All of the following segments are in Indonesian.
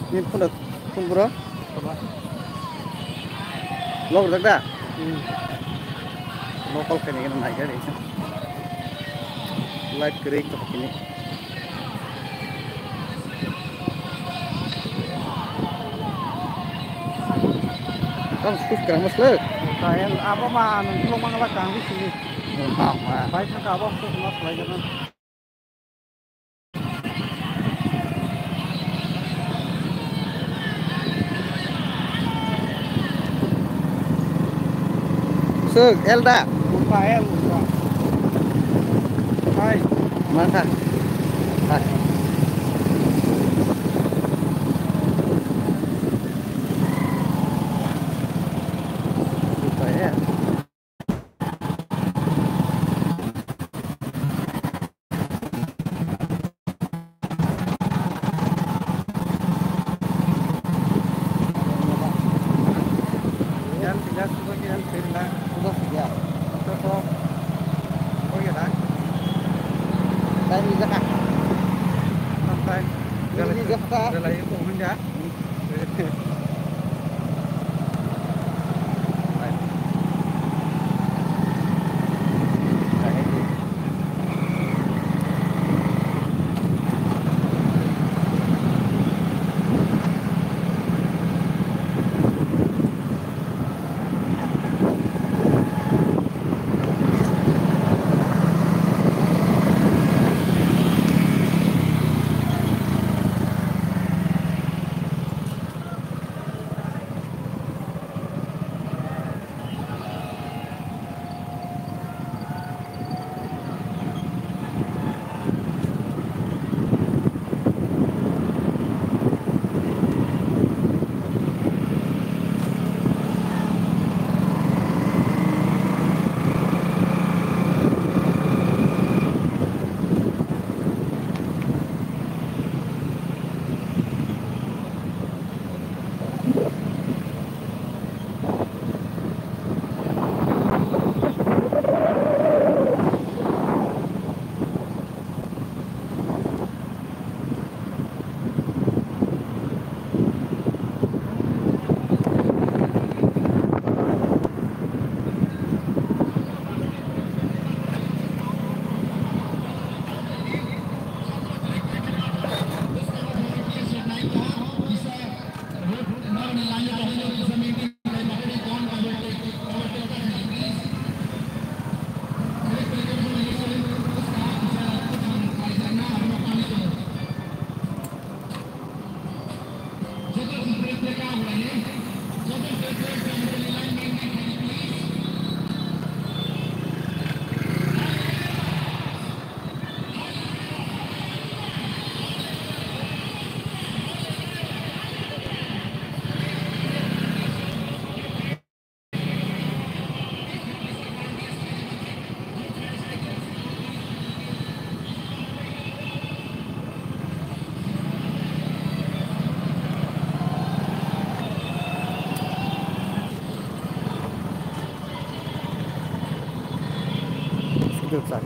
Ini pun bro. Lo được đã. Local cái này cái này cái đấy. Light gray cái này. Kan sus kerang masuk. Kayak apa mah anu mangalah kang di sini. Baik nak apa sus mas lagi kan. Suk Elda. Lupa el. Hai. Mana? Hai. Lupa ya. Yan tiga sebagian pindah. Sudah ya. Terus oh ya dah. Dan juga kah? Sampai Ini juga kah? galai itu menja. Terus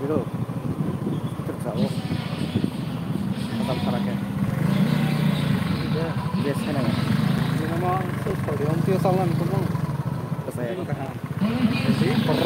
itu. Terus aku. Tetap saraknya. Ya, biasanya kan. Ini mah sus kalau om tio salan kamu. Saya. Jadi per.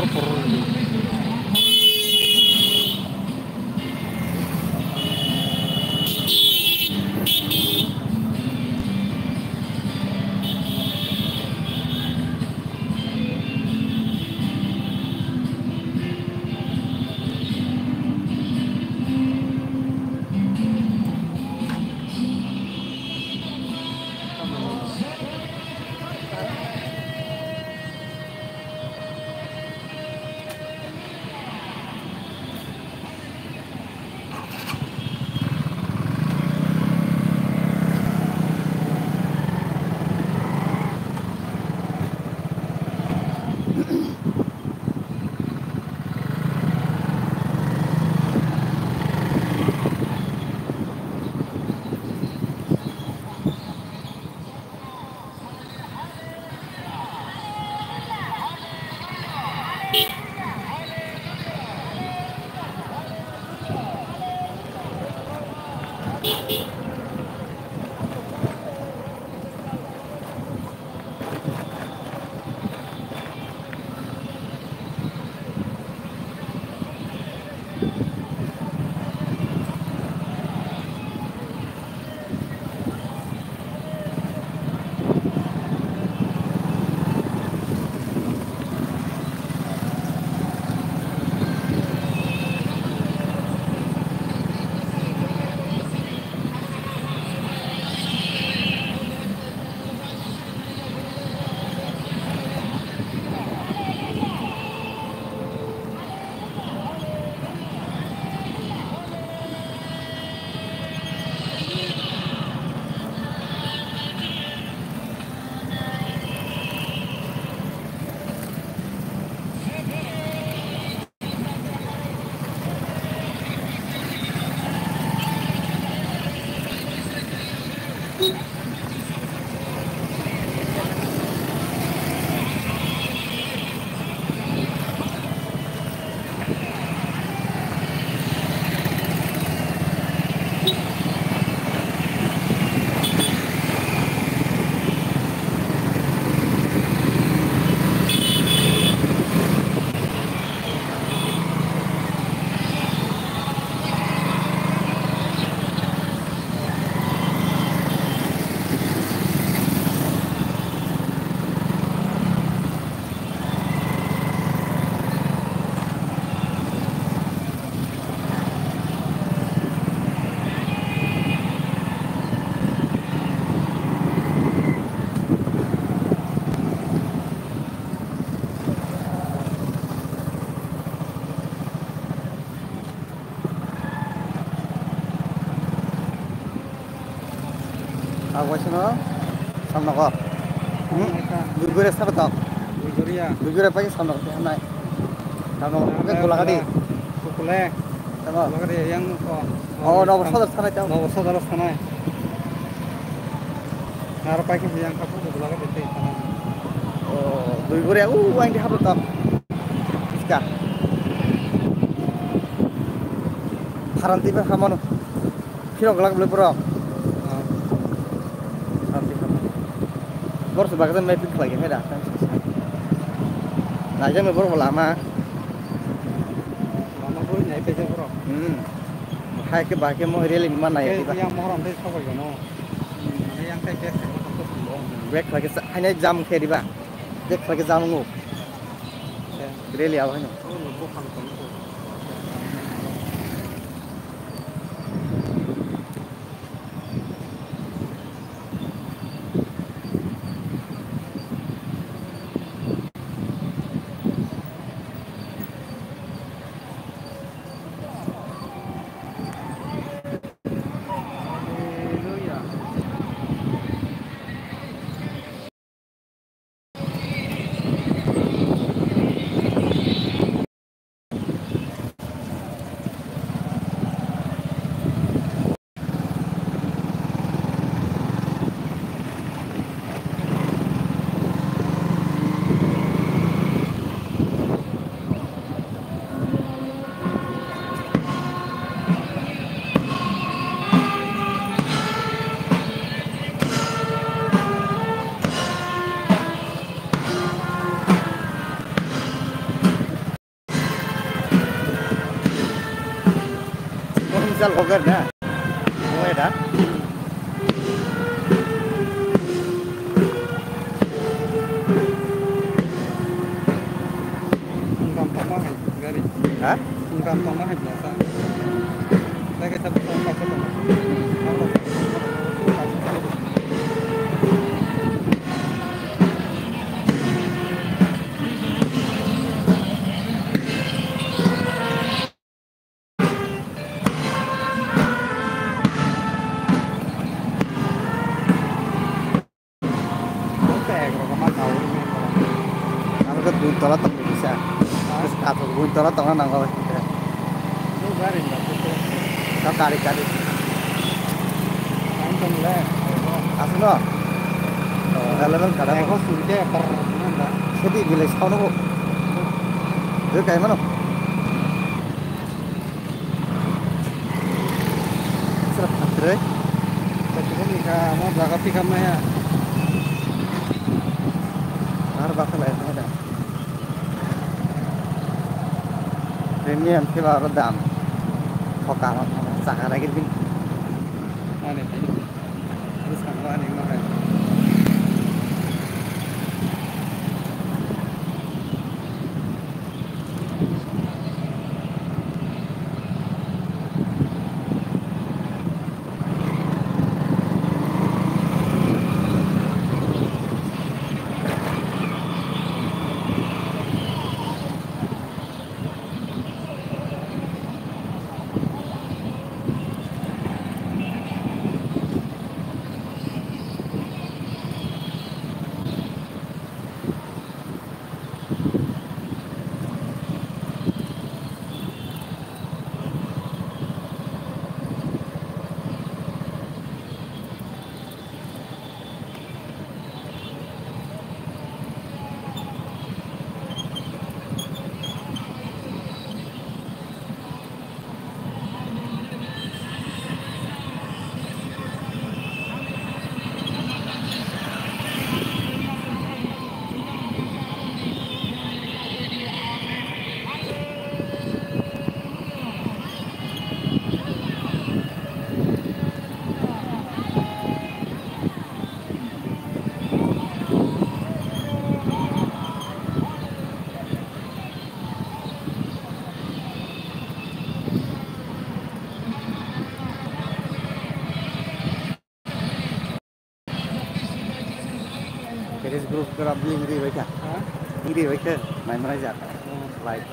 Agak sih sama kok. Dugure sama tak. Victoria. Dugure pakai sama kok naik. Sama pakai bola kadi. Kukule. Sama. Bola kadi yang Oh, nomor satu sana jauh. nomor satu sana. Nara pakai yang kapu bola kadi itu sana. Oh, dugure yang di hapus tak. Ska. Haranti pe hamano. Kilo gelang beli pura. Haranti hamano. Bor sebagian mai pik lagi heda. Nah, jangan bor lama. Lama pun nyai peja bro. Hai ke baki mau really di mana ya? Yang mau orang itu apa ya no? Yang kayak gitu itu belum. Break lagi hanya jam kayak di bang. Break lagi jam ngu. Really apa nih? Bukan itu. Misal koger na. Mulai dah. Gampang banget gari. Hah? Gampang banget biasa. Saya ke satu tahun pakai tuh. Buntol atau bisa. Terus atau buntol atau mana kalau Itu gari enggak itu. kau kari-kari. Antum le. Asno. Elemen kadang Eko surya per mana? jadi bila kau nunggu. Itu kayak mana? Serap akhirnya. Tapi kan mau berangkat di kamar ya. Har bakal ada. Premium kilo redam. Pokal sangat lagi bin. Aneh. Terus kan aneh mana? Jadi grup kerap ingri baca. Ingri baca. Main meraja. Like.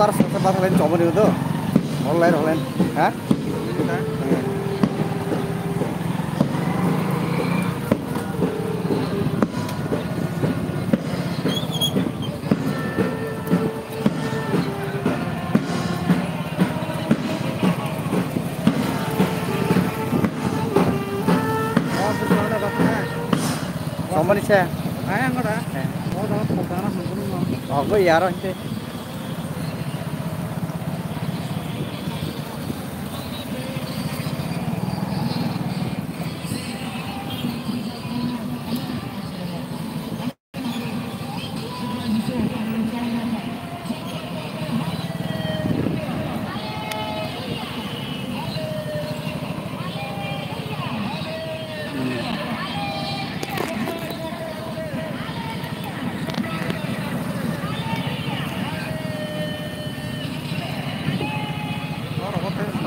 bar sebar lain coba dulu tuh. Online. Hah? Somebody say. Ayang ada. Oh, dalam pokoknya sempurna. Oh, gue yaro itu.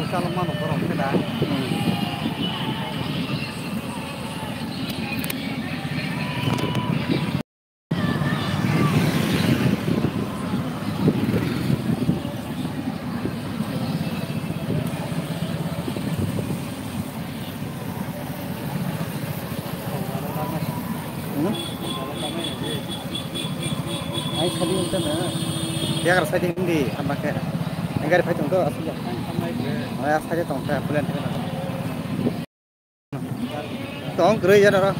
Kalau mana orang beda. Ay, setting itu mana? Dia kalau setting di apa kayak? Enggak ada setting tuh asli. Oh ya, saja tongkar bulan itu. Tong kerja ya orang.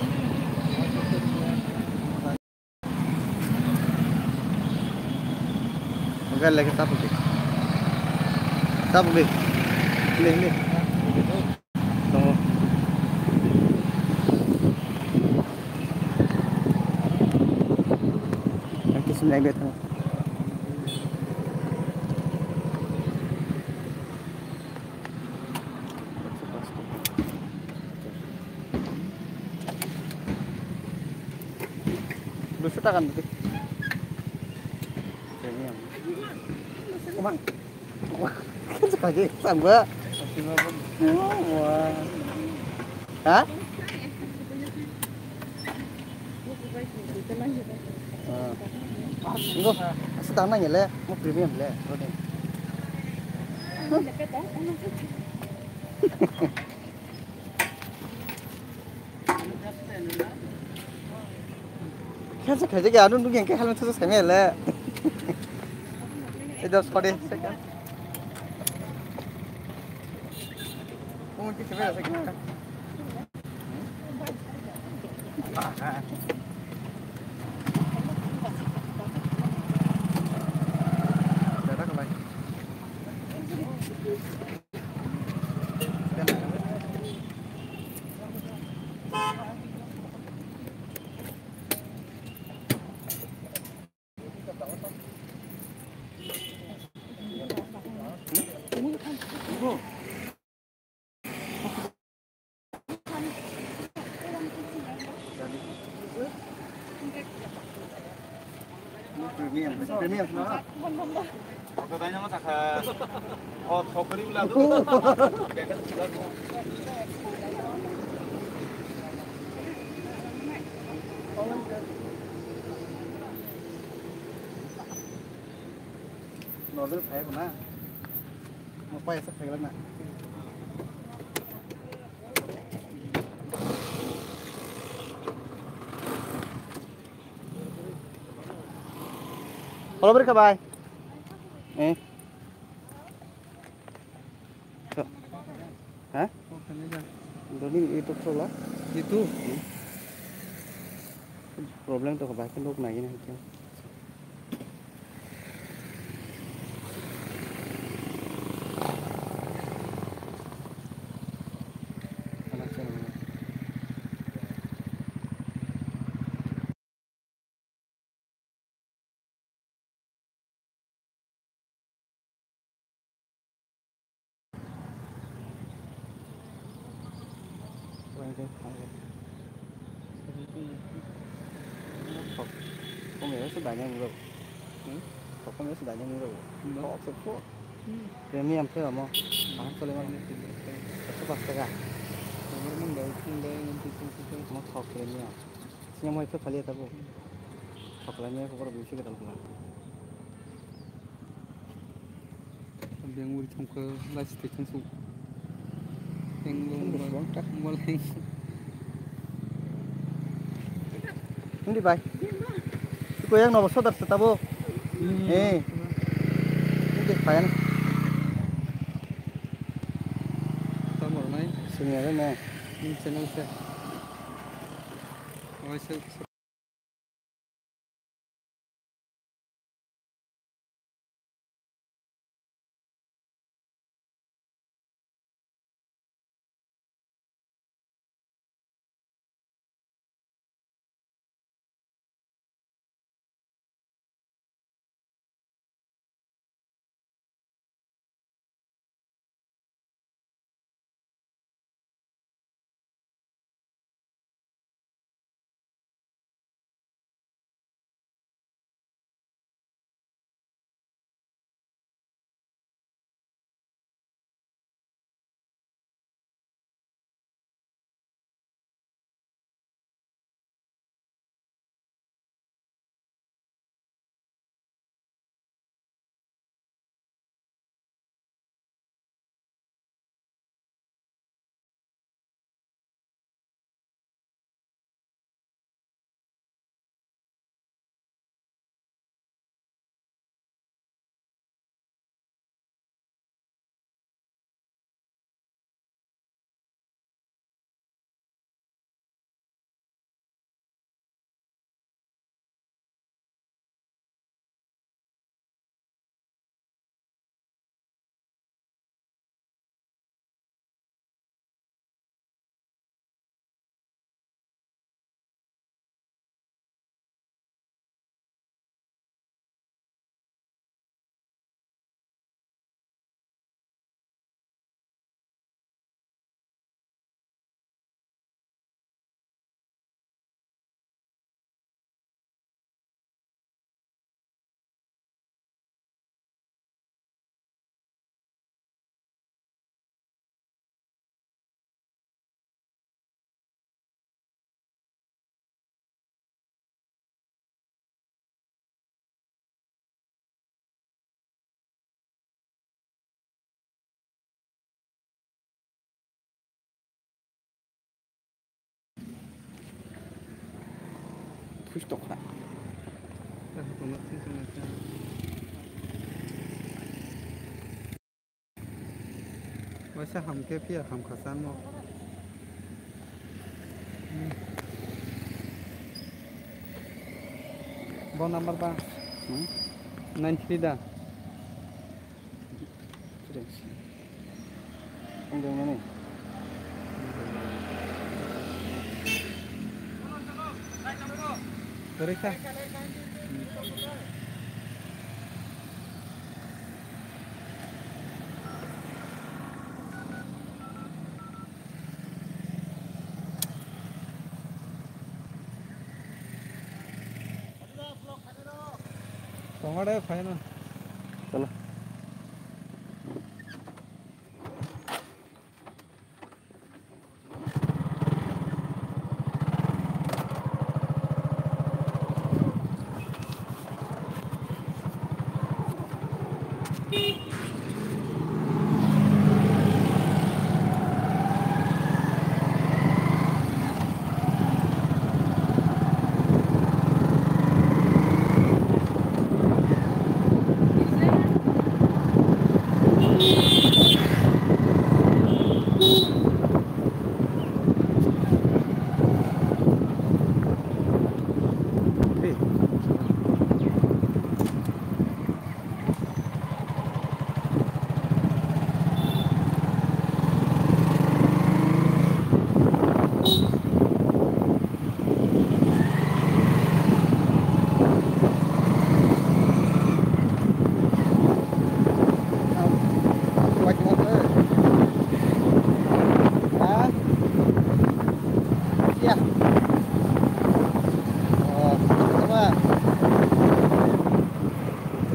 Enggak lagi tapu deh. Ini. Tunggu. Nanti sembilan betul. Dusta kan tadi. Kumang. Wah, sekali sama. Wah. Hah? Igo, setang nanya le, mau premium le, rode. Kan sekali aja anu yang kayak hal itu sama le. Itu sekali sekian. Mungkin sebenarnya sekian. Premium semua. Katanya mah tak beri ulah tuh. Novel phải của nó. Một quay sắp phải lên nè. Kalau berkabar, hah? Ini itu salah. Itu. Problem tuh kebanyakan lúc này này chứ. Con mẹ sudah banyak dulu. Con mẹ sudah banyak dulu. Kok sepuluh. Premium tuh mau. Ah, kalau mana itu pas tega. Premium dari mau kok premium. Sini mau itu kali tahu. Kok premium kok baru bisa kita lakukan. yang uri thongkho lastik thangsu yang mulai Hindi bay. Iko yang nobo sodar setabo. Hindi payan. tamor nai Sini ada na. channel se वैसे Push tok na. वैसे हम के पिया हम खसान मो bon number ba 93 da Ang dong mana? Terika Tomar final. Chalo.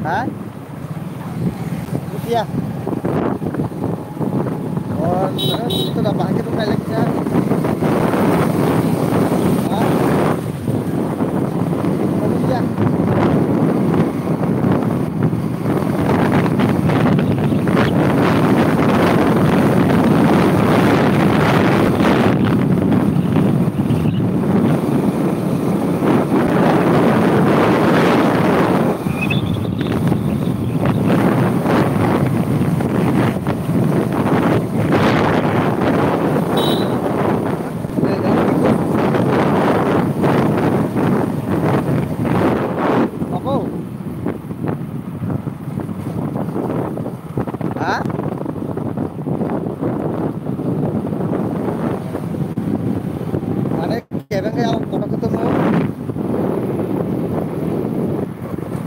Hả? Rupiah. Oh, terus itu dapat kita balik ya. Hah? Rupiah.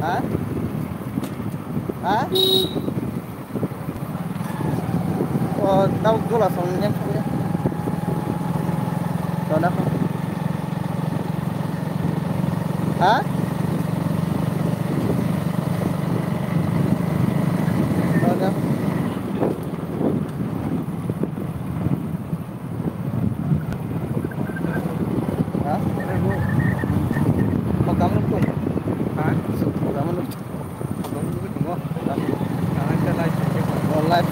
Hah? Hah? Oh, tahu gue langsung nyemplung ya. Tahu apa? Hah? Tahu apa? Hah? Mau kamu tuh? Hah? Kamu tuh? Kamu juga tunggu. Karena kita live. Oh, live.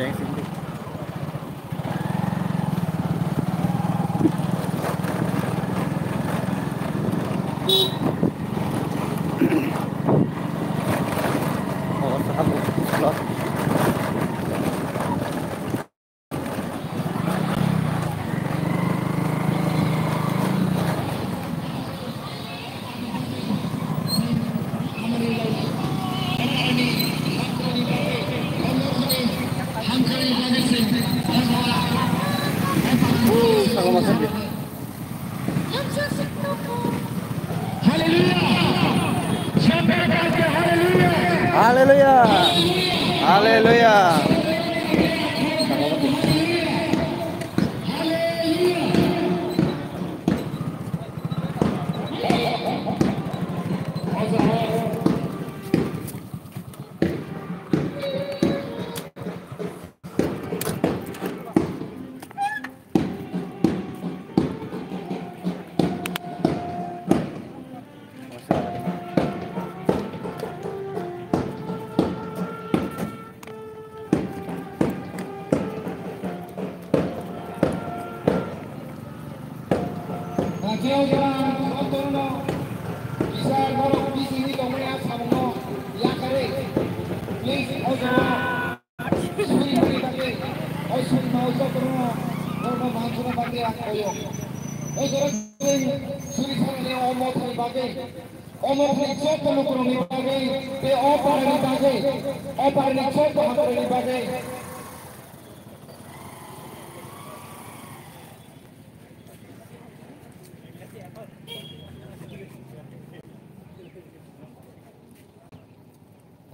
Yang sini. Oh, sahabat. Haleluya. Haleluya.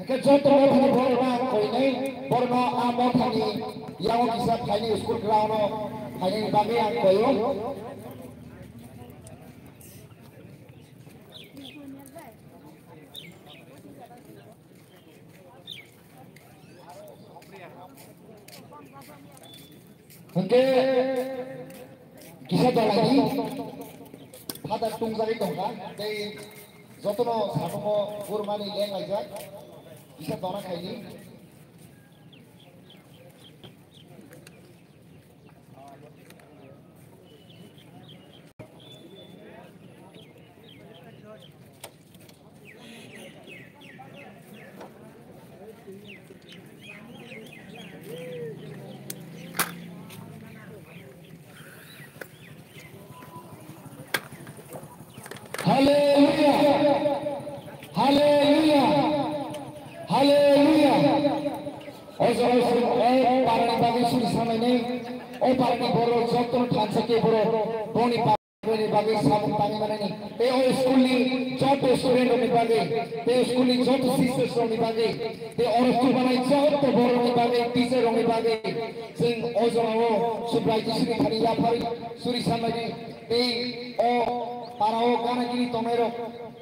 Cái chỗ tôi nói thành phố là ਕੋਈ này, bọn nó amo thành đi, yang bisa thành đi school ground nó, thành đi ba cái ăn quấy không? Cái kisah dah lagi, ada tunggu lagi tunggu, dari jotono sama mo kurmani leng aja. Bisa dona khaili Haleluya. Haleluya. Haleluya. Parani bagi suri samai ni, parani boro jotor thansa ke boro boni bagi sabun tangi mana ni. School ni jotor student ni bagi, school ni jotor sisters ni bagi, orang tu banai jotor boro ni bagi, teacher ni bagi. Sing subai suri kari ya pari suri samai ni, parao kana kini tomero.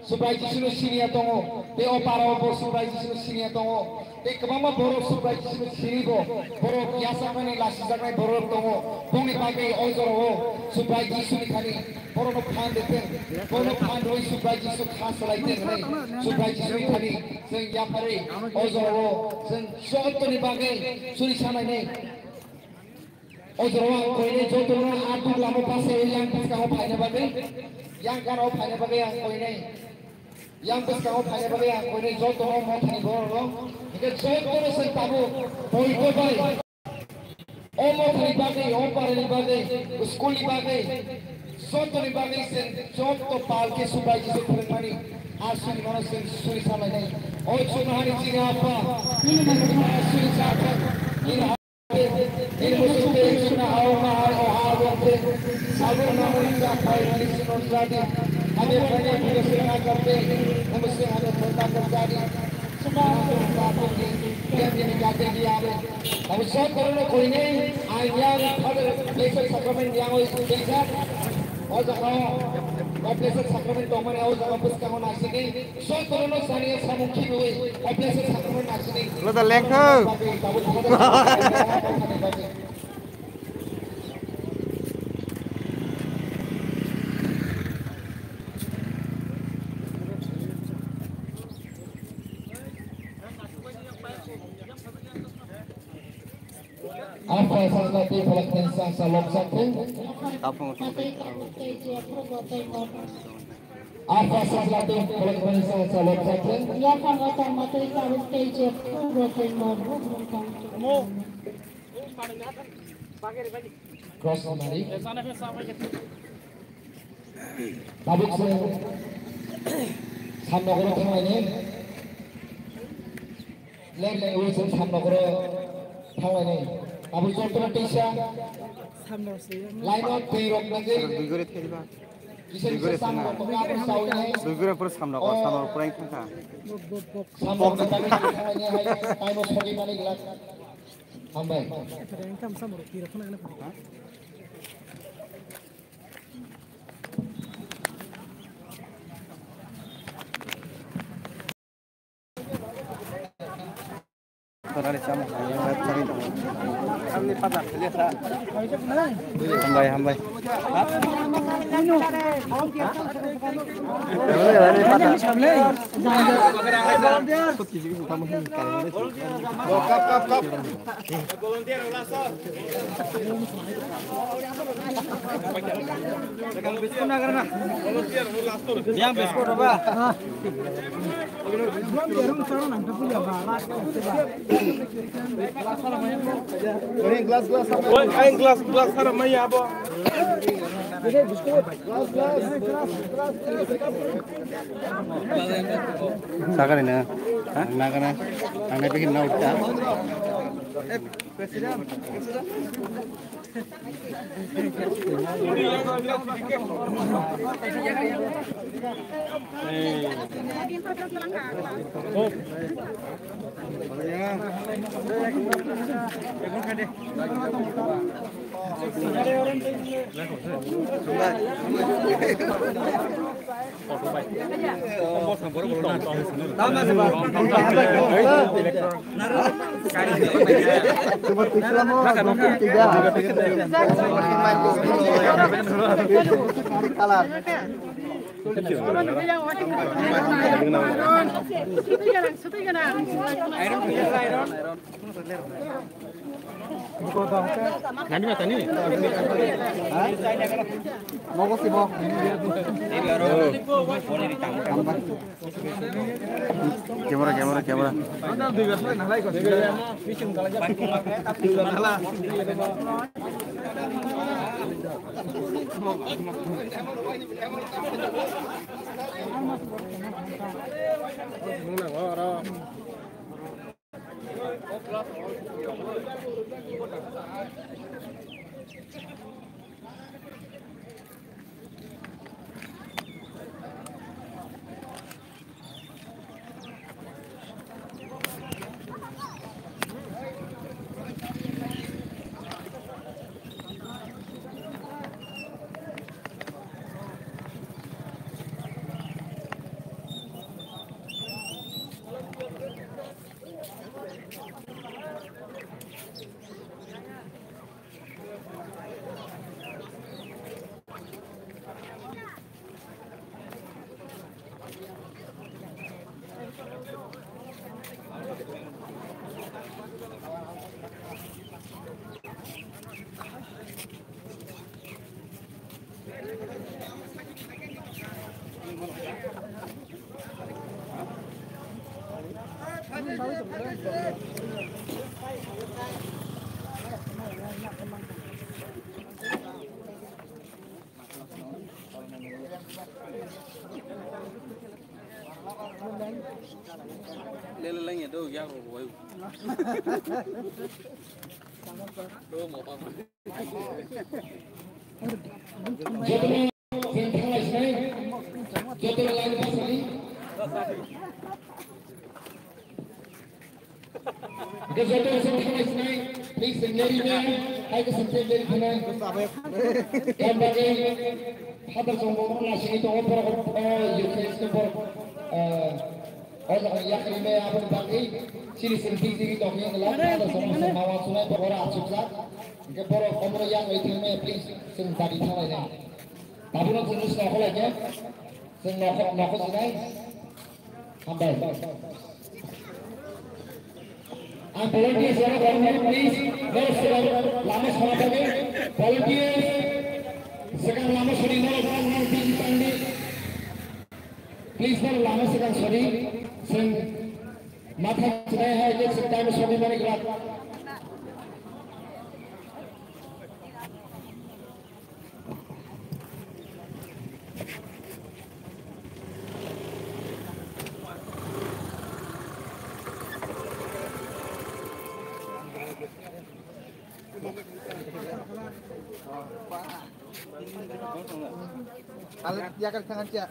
Subai Jisnu sini atongo, o parao bo Subai Jisnu sini atongo, kemama boro Subai Jisnu sini bo, boro biasa kani lasi jagai boro tongo, bongi pakai ojoro Subai Jisnu kani, boro no pan deten, boro pan roi Subai Jisnu khas laiten ne, Subai Jisnu kani, seng yapare ojoro, seng soto ni pakai suri samai ne, ojoro koi ne joto na atu lamo pase yang kau pakai pakai, yang kau pakai pakai yang koi ne. Yang kau pakai pakai yang kau ni jodoh mau pakai boro, ini jodoh sentabu, boy boy, mau pakai, pakai pakai, school pakai, jodoh ni pakai sen, jodoh palke Subai Jisnu permani, asli mana sen suri sama ni, cuma hari ini apa, ini mana suri sama, ini musuh sudah awal sabar nama ini apa ini sudah jadi. Hame banyak bersemangat kerja, mesti hame bertak kerja. Semua orang bertak dia menjaga dia. Tapi saya kalau kau ini ayam pada blessed sacrament yang bisa, blessed sacrament tu mana orang bus kamu nasi ni. Saya kalau saya samungkin huए, blessed sacrament nasi ni. Lo dah leng ke? Apa sesuatu pelaksanaan sang salom satu? Apa sesuatu pelaksanaan sang salom satu? Ya panggatan materi kawin keje protein modu. Cross mari. Babuk se samnogoro thangani. Leng leng wi se samnogoro thangani. Abu Jotro Tisha, line of the rock দুই করে থেকে দিবা Kishan Sam of Sauna, দুই করে পুরো সামনে কর সামনে পুরাই থাকা Sam of the I was holding money glass. Humble. Torare chamo ya cari to amni pada lihat hambai Gelas haram maya apa? Sakar ini, nak kena, ane bikin naut tak? Mau sih mau. Kamera. Lên đâu giao rồi. Đâu một con. Please, I can something very tonight. Hadal jombo la sini to opera you can for orang yang ini apa bagi sini sini sini to yang la ada sama mawa sunai por ora asuksa ke por komro yang itu me please sing tadi thalai ne tabuna jenis na hola je sing na ko sunai hambai and volunteers are government please lama sama bagi volunteers sekarang lama sorry no orang pandi please no lama sekarang sorry sing mata saya hai je sekarang sorry mane gerak Kalau dia akan sangat siap.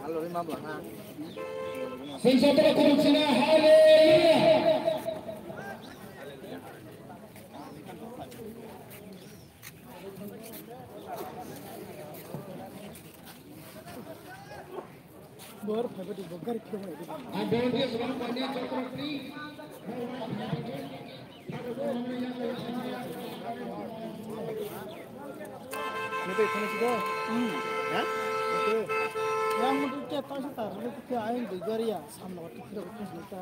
Halo 15. Sejahtera kurusnya, haleluya. Ada dia sebelum pandai seperti Itu finish go. Ya? Oke. Yang mau kita tahu tahu kita aing di Goria sama waktu kita terus kita.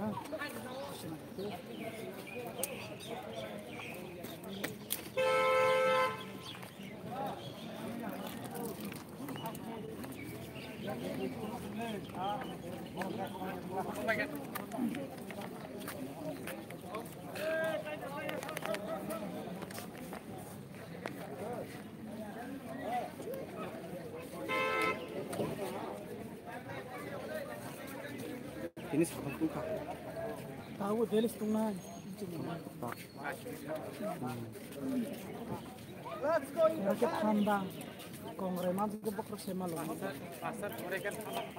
Ini sekarang buka. Tahu delis tunai. Let's go. Kita tambah. Kongre maju ke pokok semalu. Pasar mereka.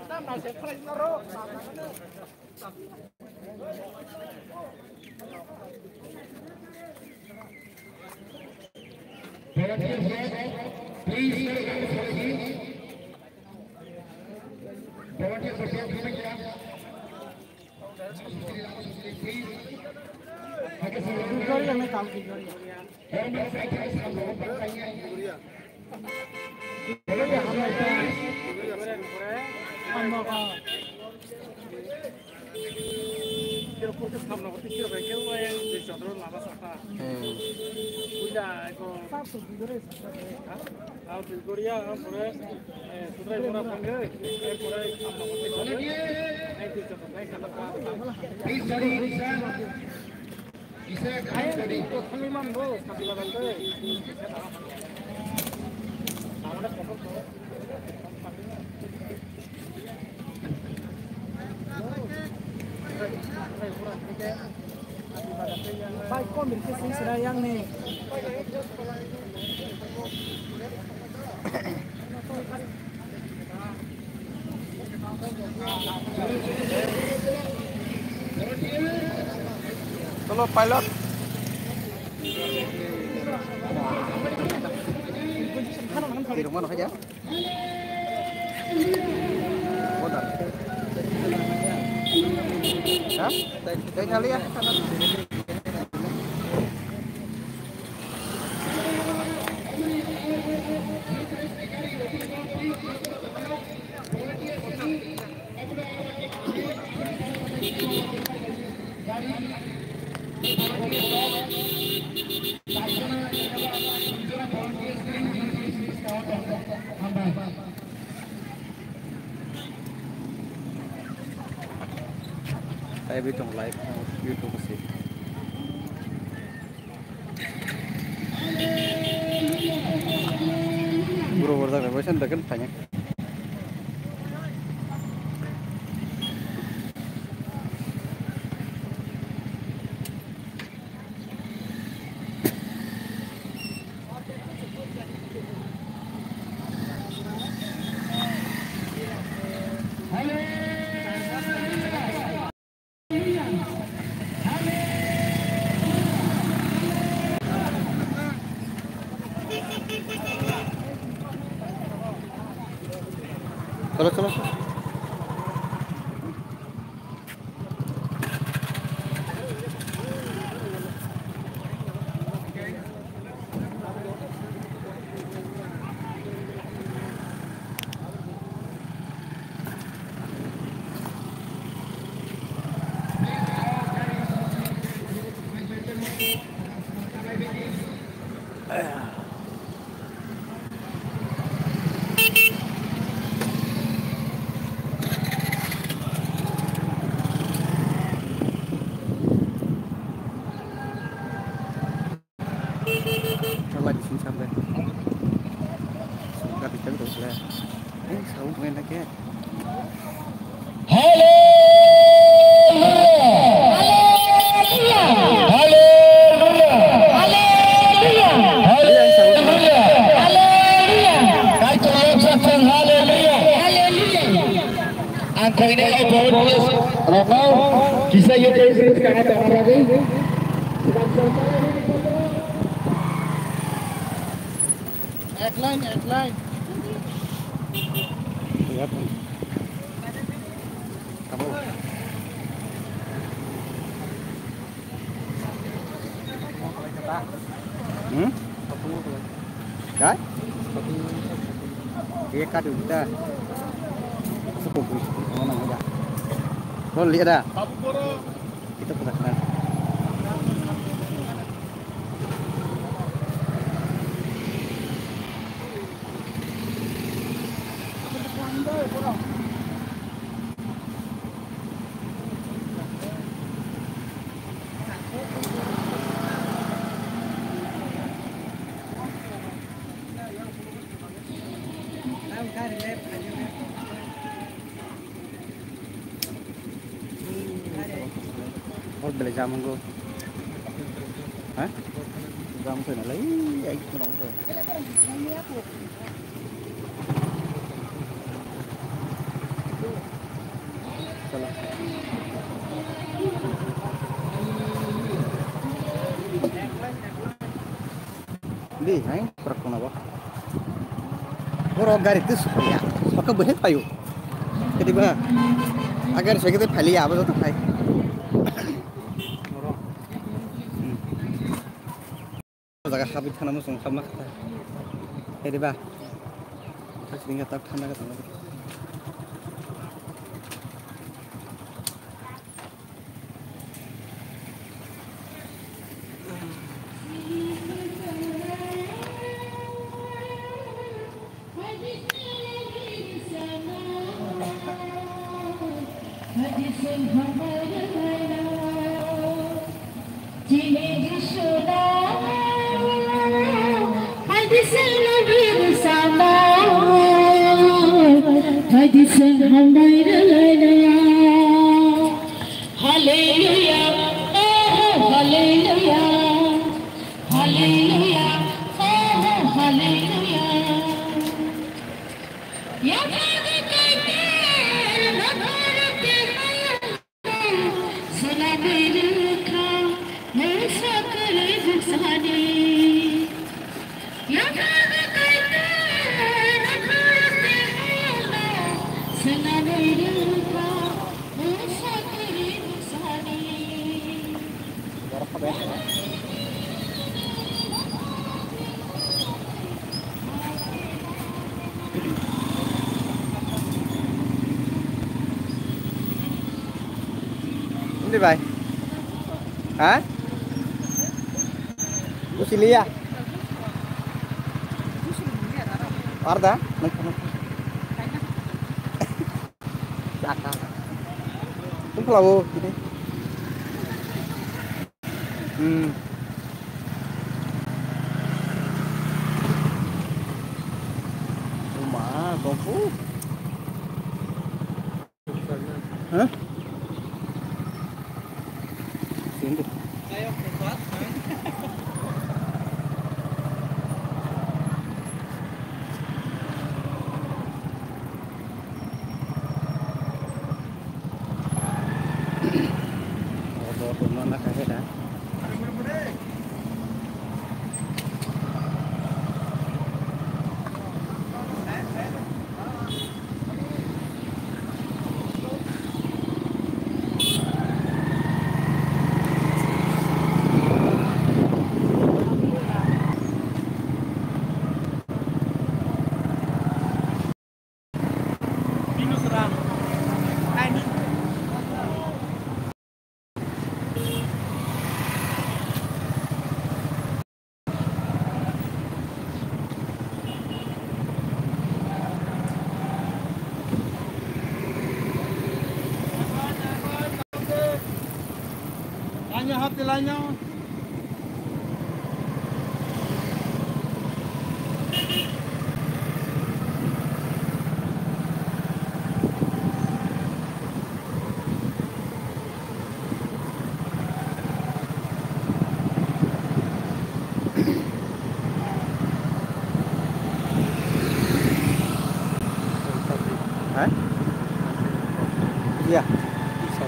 Tambah surprise naro. Gloria में काम की Gloria Baik kok mirip sih serayang nih. Halo pilot. Di rumah saja. Modal. Hah? Saya kali ya. Saya bitung live YouTube sih. Bro, berdak lepasan dekat banyak. Chalo. Coba di sini sampai suka bicara terus ya. Selalu main lagi ya. Halo. jauh sulit sekarang tak ada lagi. Headline. Lihat. Kamu. Cái? Cái cắt được kita. Sepupu. Mana aja. Kau lihat dah. Kita pernah kenal. Một bể jam không cô? Hả? Jam thôi là lấy anh nó đóng rồi. Salah. Di, hai, perak apa? Orang garis itu supaya, pakai behet payu. Ketiba, agar saya kita pali apa tu tak? Jaga habis thana musung sama kata. Ketiba, terus tinggal tak thana kata. Đi vậy? Hả? Usilia? Arda? Cakap. Itu kalau gini. Rumah, kompu. Hah? Sini. Ayo, kuat. Hati lainnya. Hah? Iya. Bisa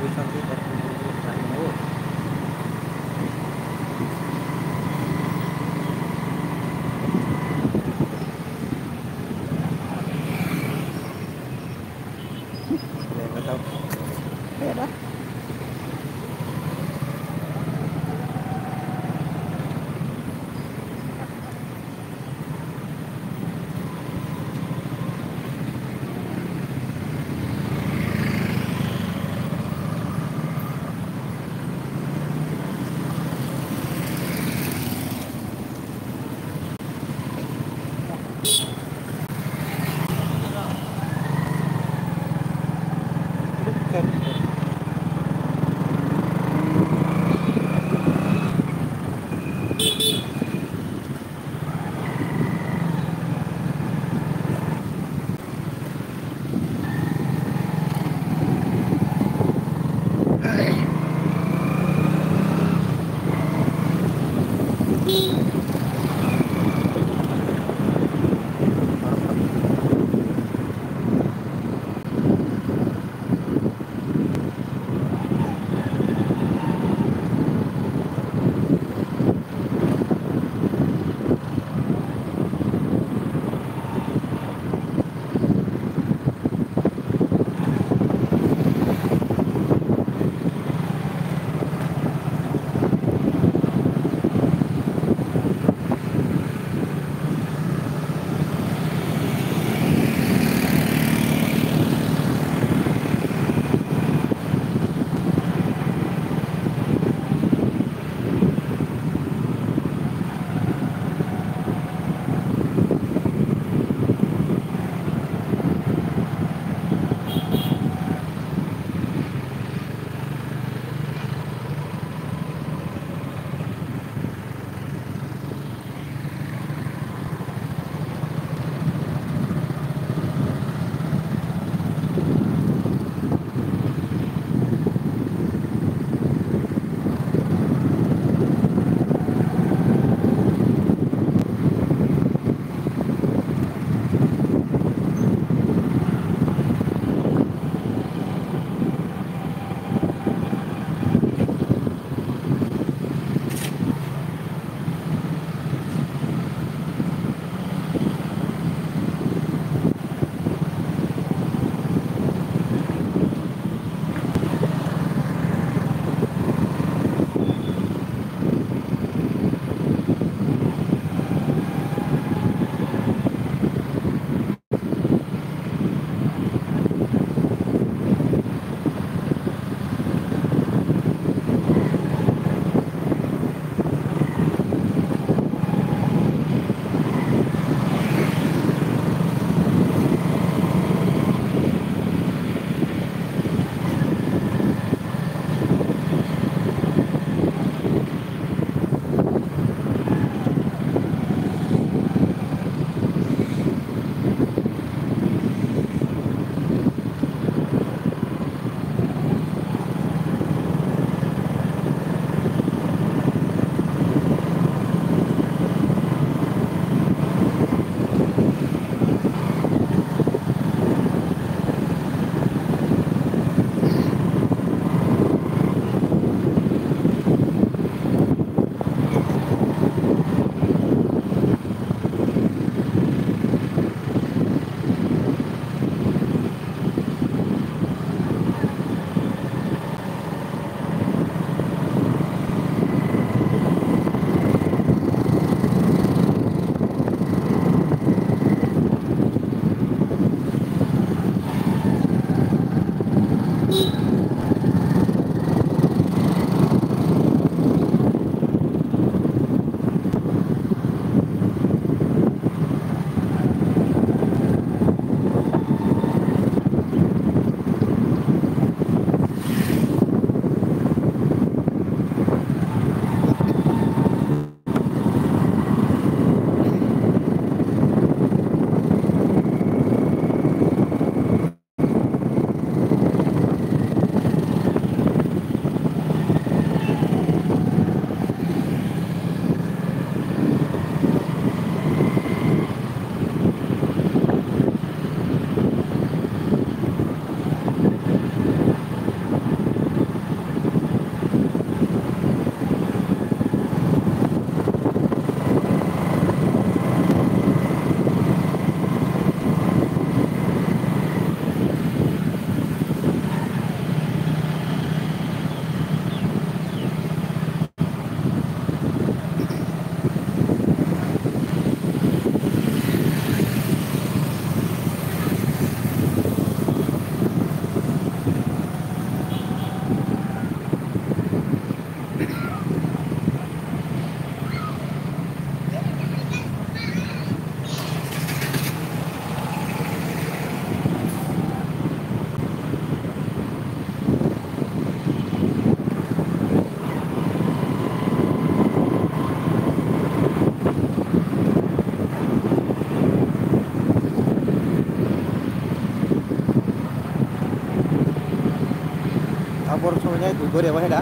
बर' समायना दुगोर एबा हेदा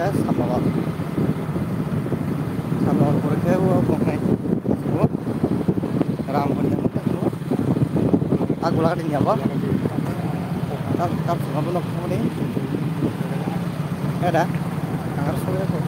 ada samawat. Samawat berke wo kongai. Wo ram punya muka wo. Aku lagi ni apa? Tak semua pun aku ni. Ada. Harus boleh tu.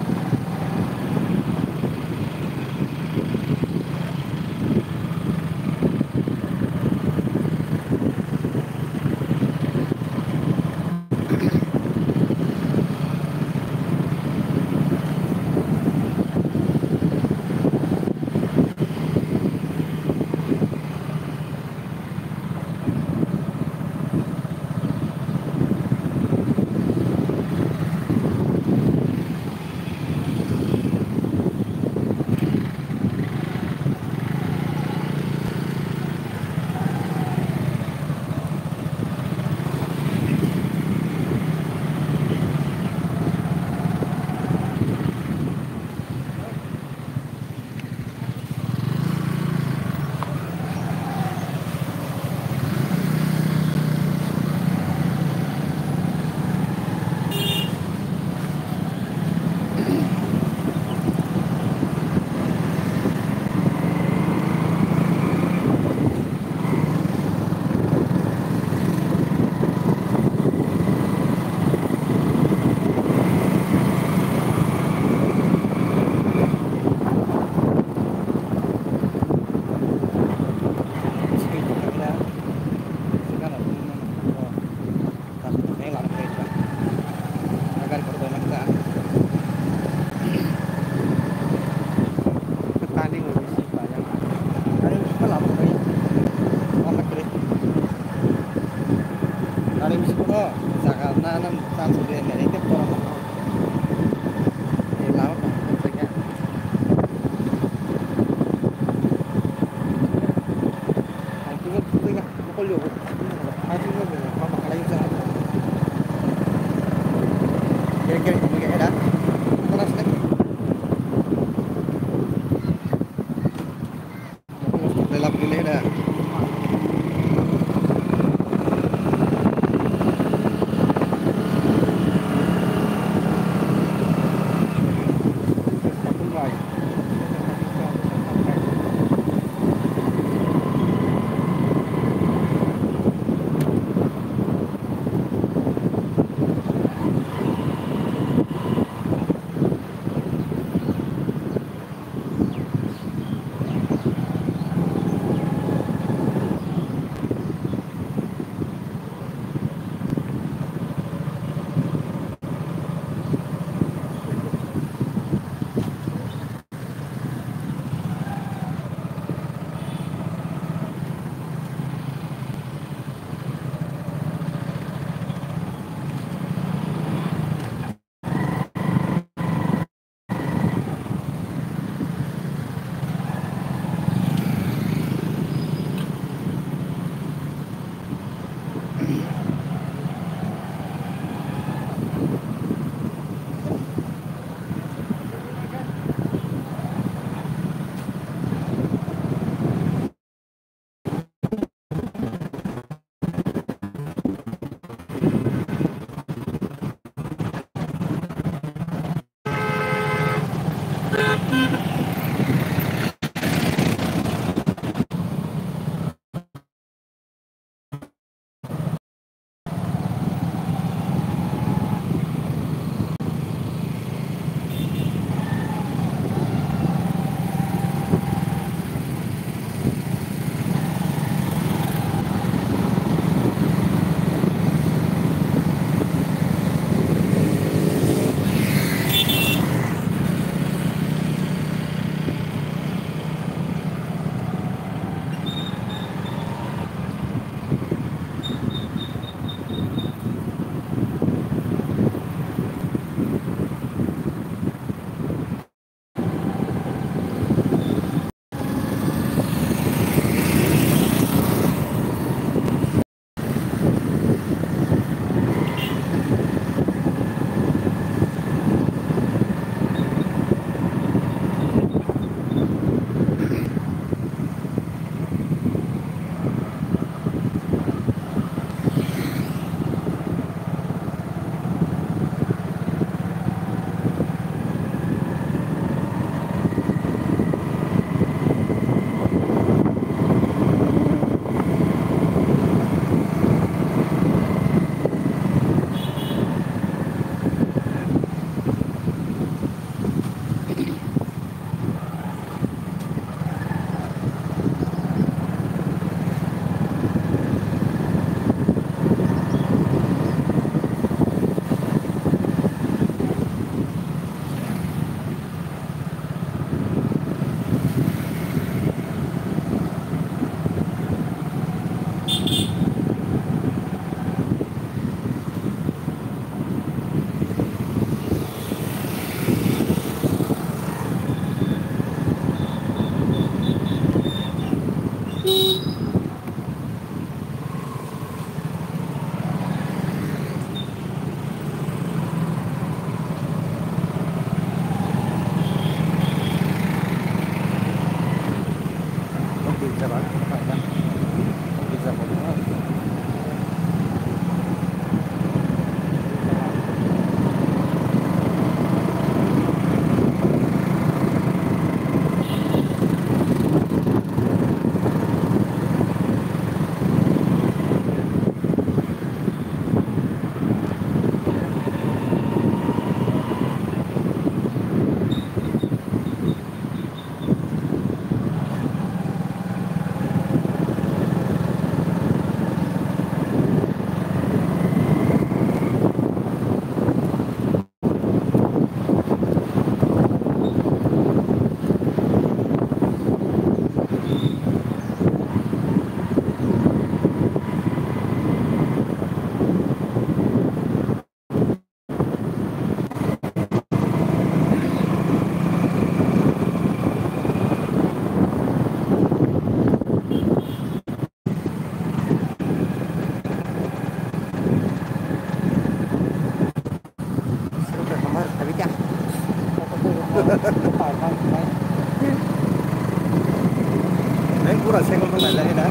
Anh cũng là xe con này là thế đã.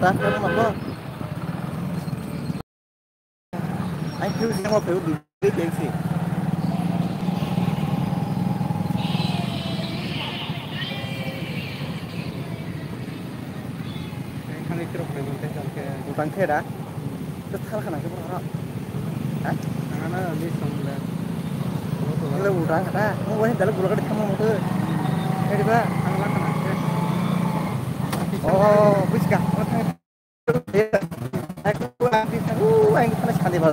Ta không mà có anh cứ xem mà phải bị cái gì এখানে কি রকম বলতে চালকে utang khe đã rất thal khana ke bro ha ana আমি শুনলে le utang kata mo wah dalam gula ka thamo mo tu eh di ba Bangla কানা oh bis ka aku anh kana khandi ba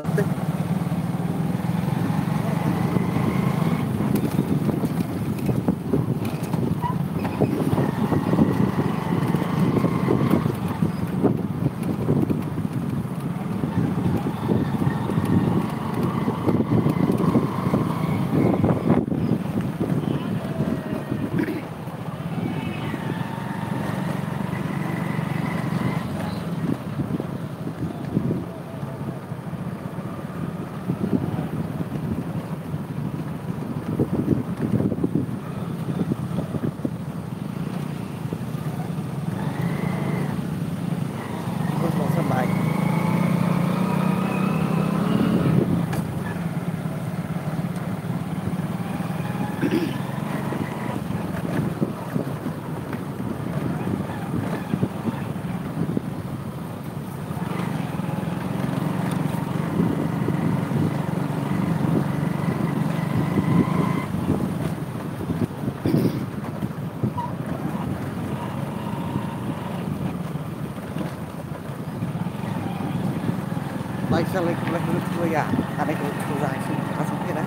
Baik sekali ke ya, ada ke dài sih, langsung kira.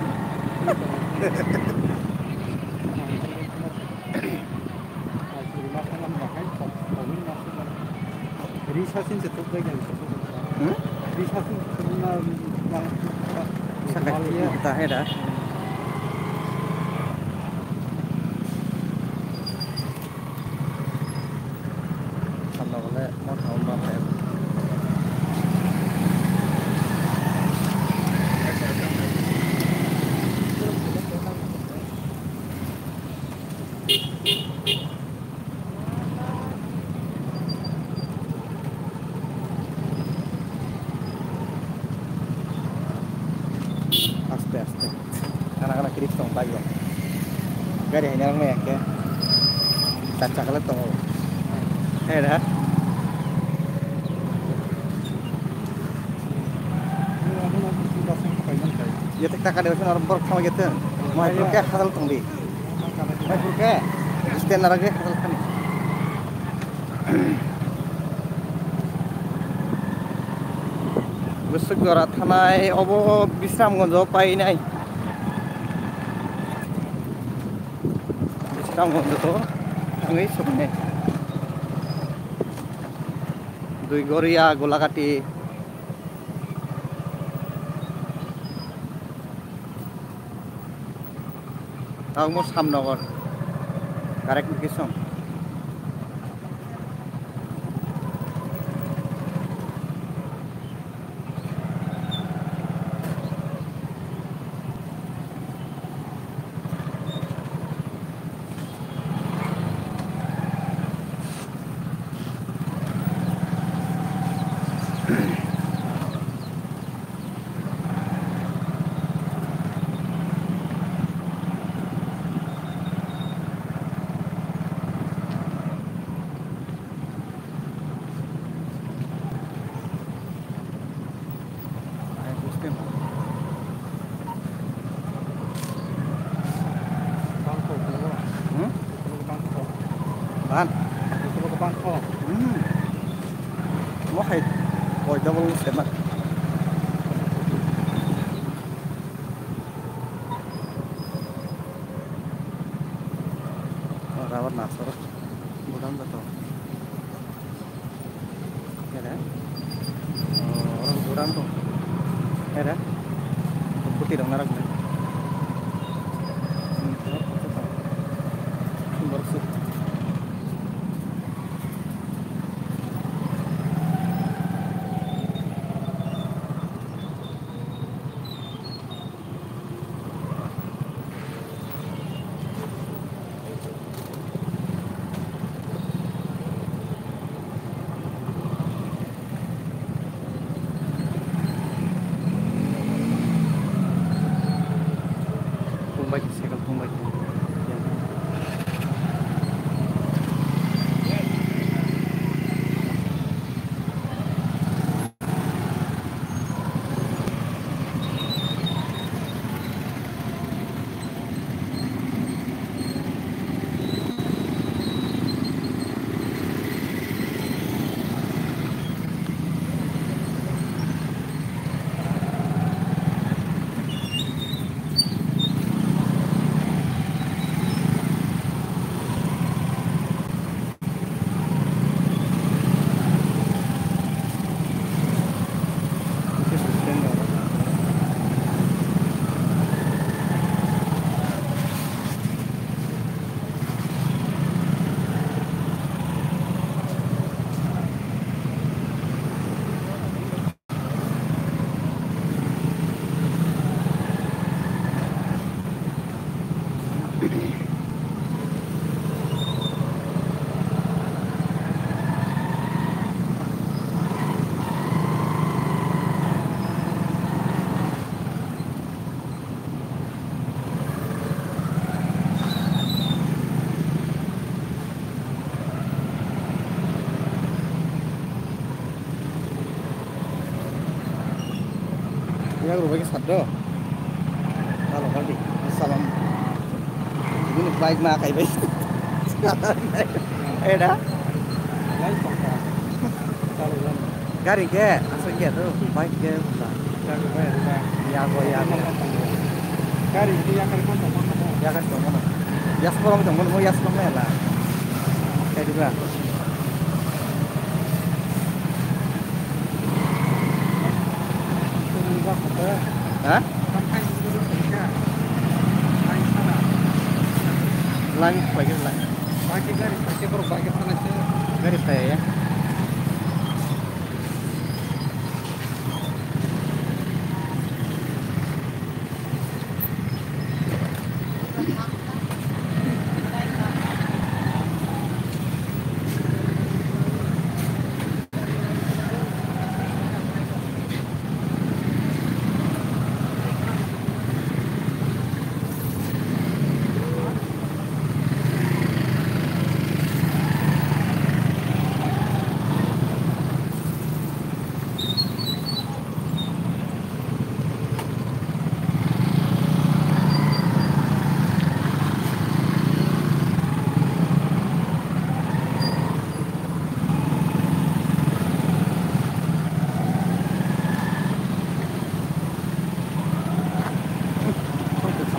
리사신 제tok bagian 리사신 yang Sampai kita ada. Kalau boleh mau tahu apa? Aste-aste. Anak-anak kiri tong tayo. Gari hanya orang mereka ya. Caca kalau tong. Dah. Ya tak ada urusan orang berk sama gitu. Mau berke hadal tong di. Mau berke. Stand lagi hadal kan. Besok jora thanai obo Bisramganj pai nai. Bisramganj to tangai sokne. Duigoria Golagati. Tangmo Samnagar. Correct location. Ban. Coba ke Bangkok. Mau hay boy double semat. Rawat nasor. Budam betul. Ya, orang budam tuh. Ya, putih dong narak nih. Bersih. Baik, saya kalau baik. Ya, berbagi sado. Kalau kali, salam. Ini baik mah kayak baik. Dah. Lain Bangkok. Kalau lain. Gari ke, asal ke tuh, baik ke. Jangan bayar. Ya, ya. Kari itu yang kari kontong mana? Ya kan kamu. Ya sebelum itu mau ya sebelumnya lah. Kayak juga. Hah? Lain bagi lain. Bagi garis, pakai berbagi sana saja. Garis saya ya.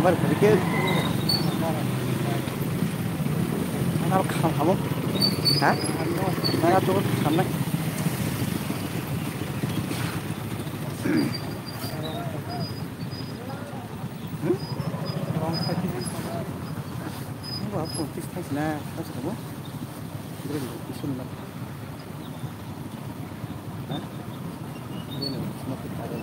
Sampai sedikit. Mana kamu? Hah? Mana tuh sampai? Orang sakit. Apa pun tisna sana, apa kamu? Beri isun nak. Hah? Ini semua kita ada.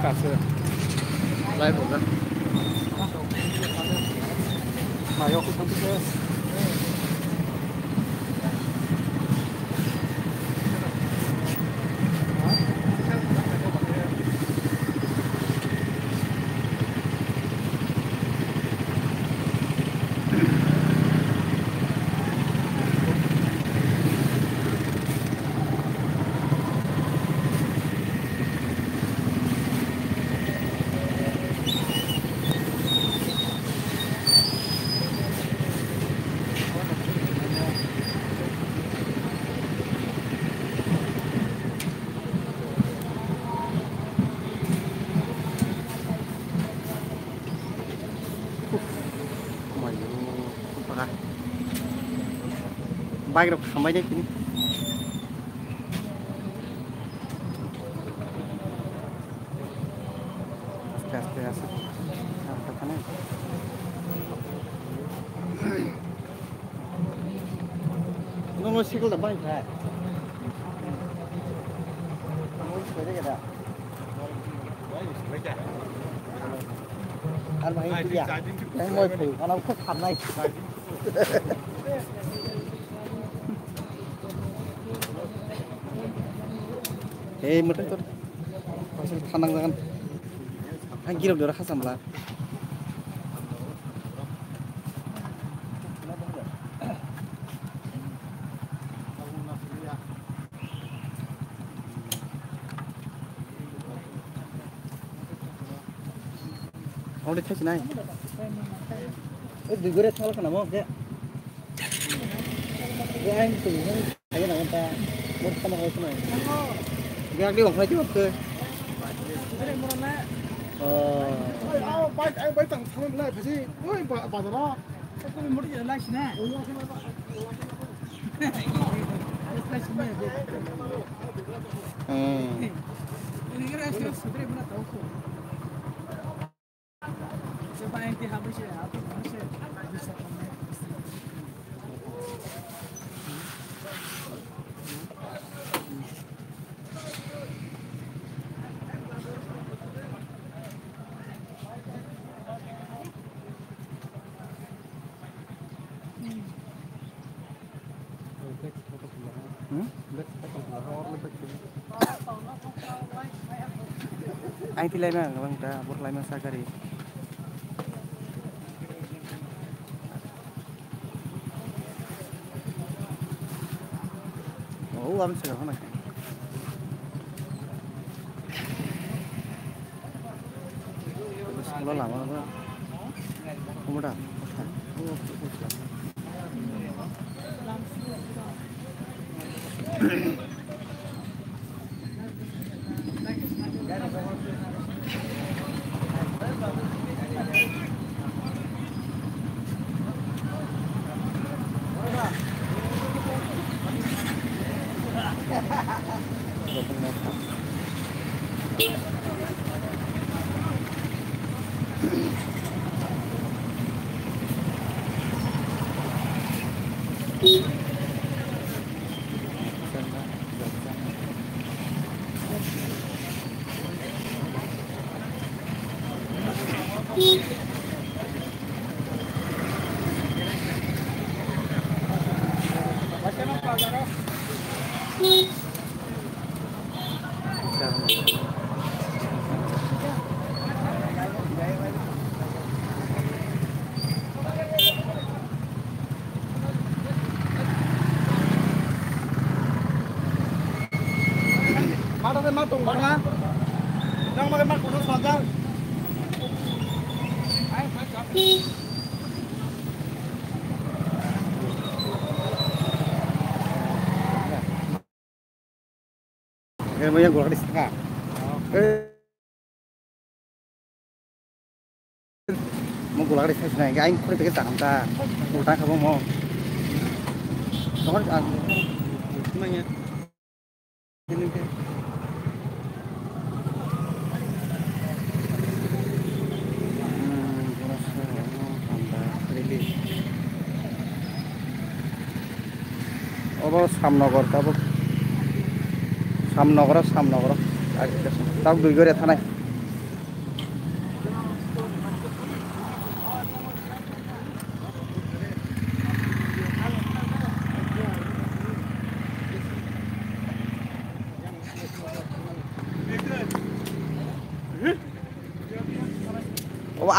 दासो लाइभ हरगोन मायाव थांफैखो बाइकआव थांबाय दे दिनै आस्ते आस्ते थांबाय नों साइकेल दाब्बाय ओमफ्राय आरो बाहाय गैया नों मय फै आंनाव खोब खारनाय Hei, mereka tuh masih tanang jangan. Anjir udah rasa sambal. Oh, udah tes naik. Digoreng salah kenapa? Ya. Ya, ini tuh, ayo nanti mau sama kau semua. Gak đi bằng chứ cơ. Bay tặng thằng lại phải gì? Ôi bà đó. Có một cái lại xin nè. Ini kira sih sebenarnya mana tahu kok. Siapa yang habis ya? Apa masih bisa anh thì lên mà vâng ta buat lên mà sakari oh am sih mana lo lama apa kamu dah Matung mana? Yang pakai mat kudu sepanjang. Kayaknya gua di setengah. Mau gua di setengah. Cái anh không thể cái giảm ta. Một tay không mau. Nó ăn. Cái này. अब सामनगर ताब दुई गरे थानाय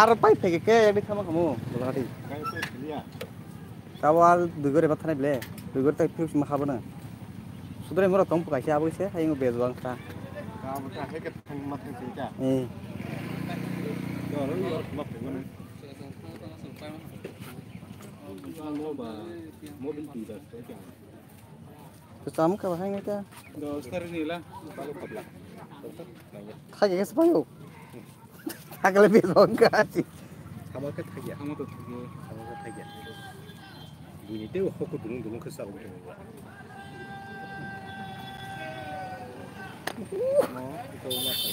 আর পাই ফেকে কে একদিন খামা খামু বলাটি তাও আর দুগরে বাত থানাই বলে দুগরে তাই ফিউস মা খাবো না সুদরে মোর তং পকাইছে আবইছে হাইং বেজবাং খা এই তো চাম কা হাইং এটা খাই গেছে পাইও থাকলে বেজবাং খা আছি 사막에 타기야. 아무도 타기. 사막에 타기야. 눈이 떼고 헛고 두릉두릉 그 싸고 그러는 거야. 이거 맞다.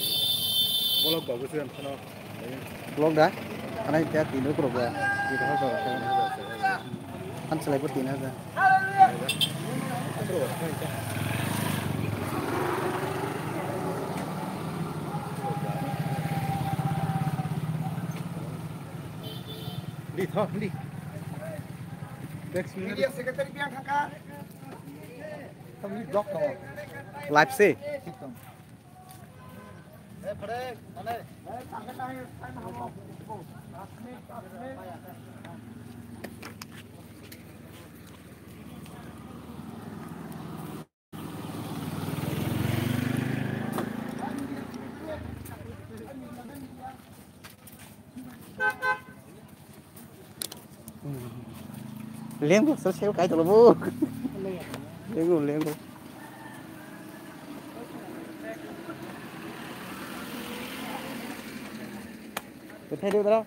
뭐라 바고 시간 타나. blog dah karena dia tidur program gitu apa kan selain tin aja đi thôi đi media secretary biang kakak kami blok to live sih Liang kok selesai kayak itu loh bu. Liang kok. Betul dia berapa?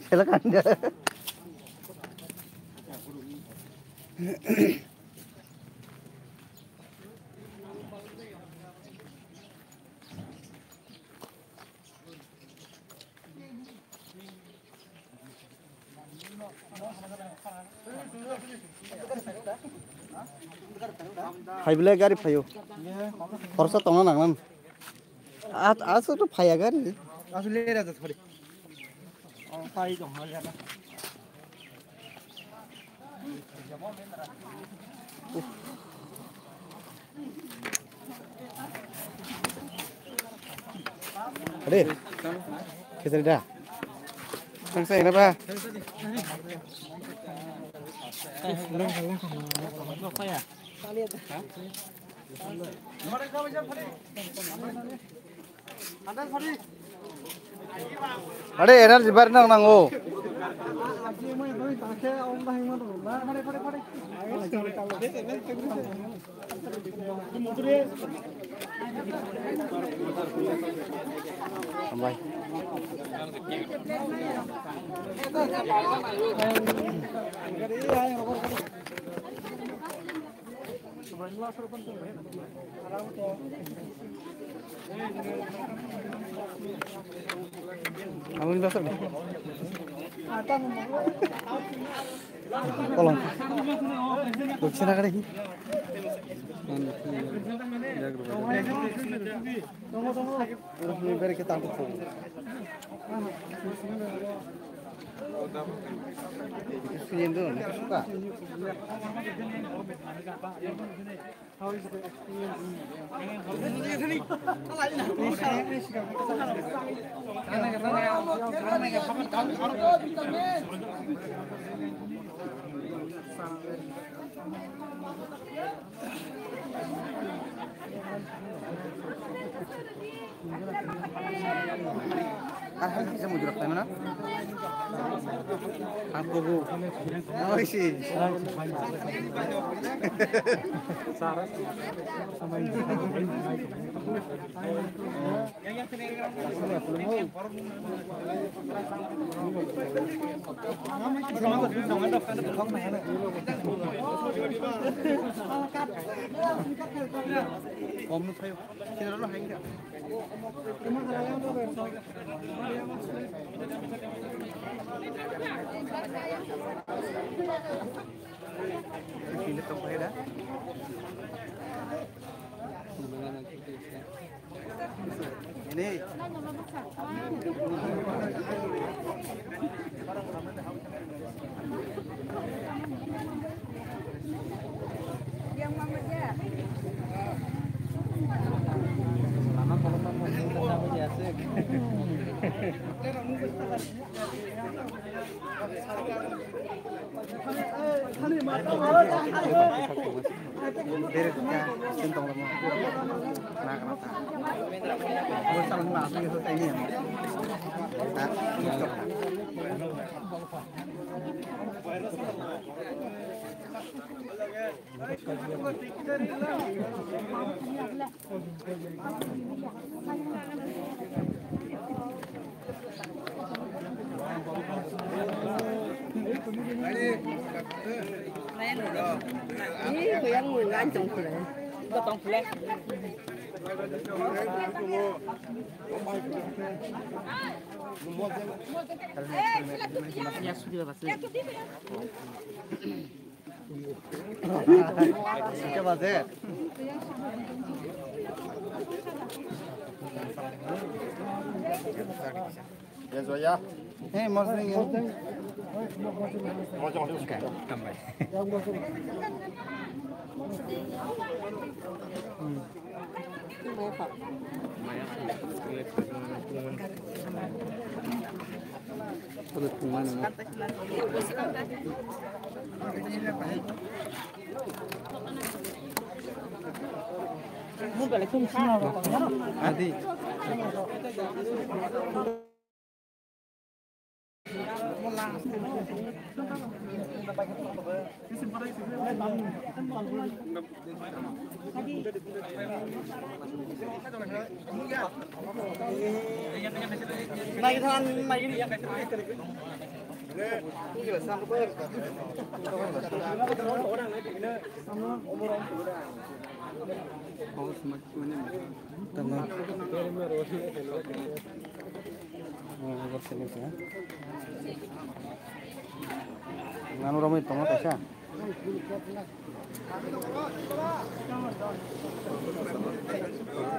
Silakan dia. Haibile gari payo. Korsa tonga nanglam. Aso to paya gari. Asu le ra ta thori. Pai dong ha ya. Ade. Kisah dah. Sangsa ini apa? Ade, energi baru nango. Sampai. Kamu ini besar deh. Tolong. Bukan ada lagi. Ini biar kita angkat. Experience tu, ni suka. How is the experience? Ahal bisa mujurak mana? Aku bu. Oh sih. Sarah. Om nu tayo. Kira lo hang dia. Ini tu apa dah? Ini. Yang mama dia. Lama kalau kamu sudah tahu dia asik. Coba deh. Ya Zoya. Mau sering ya? Mau jangan diuskan. Tambah. Perut gimana? Adi. Naik tangan naik ini. Nganu ramai tengok Tasha.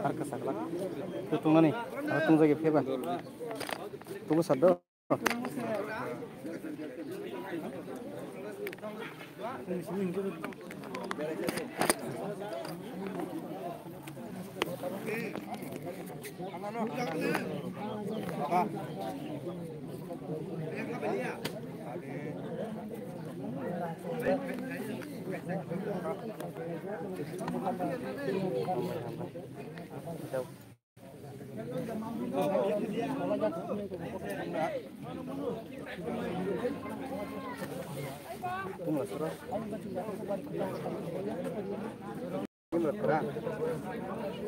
Harga sakla. Tunggu nih. Tunggu lagi Feba. Tunggu sado.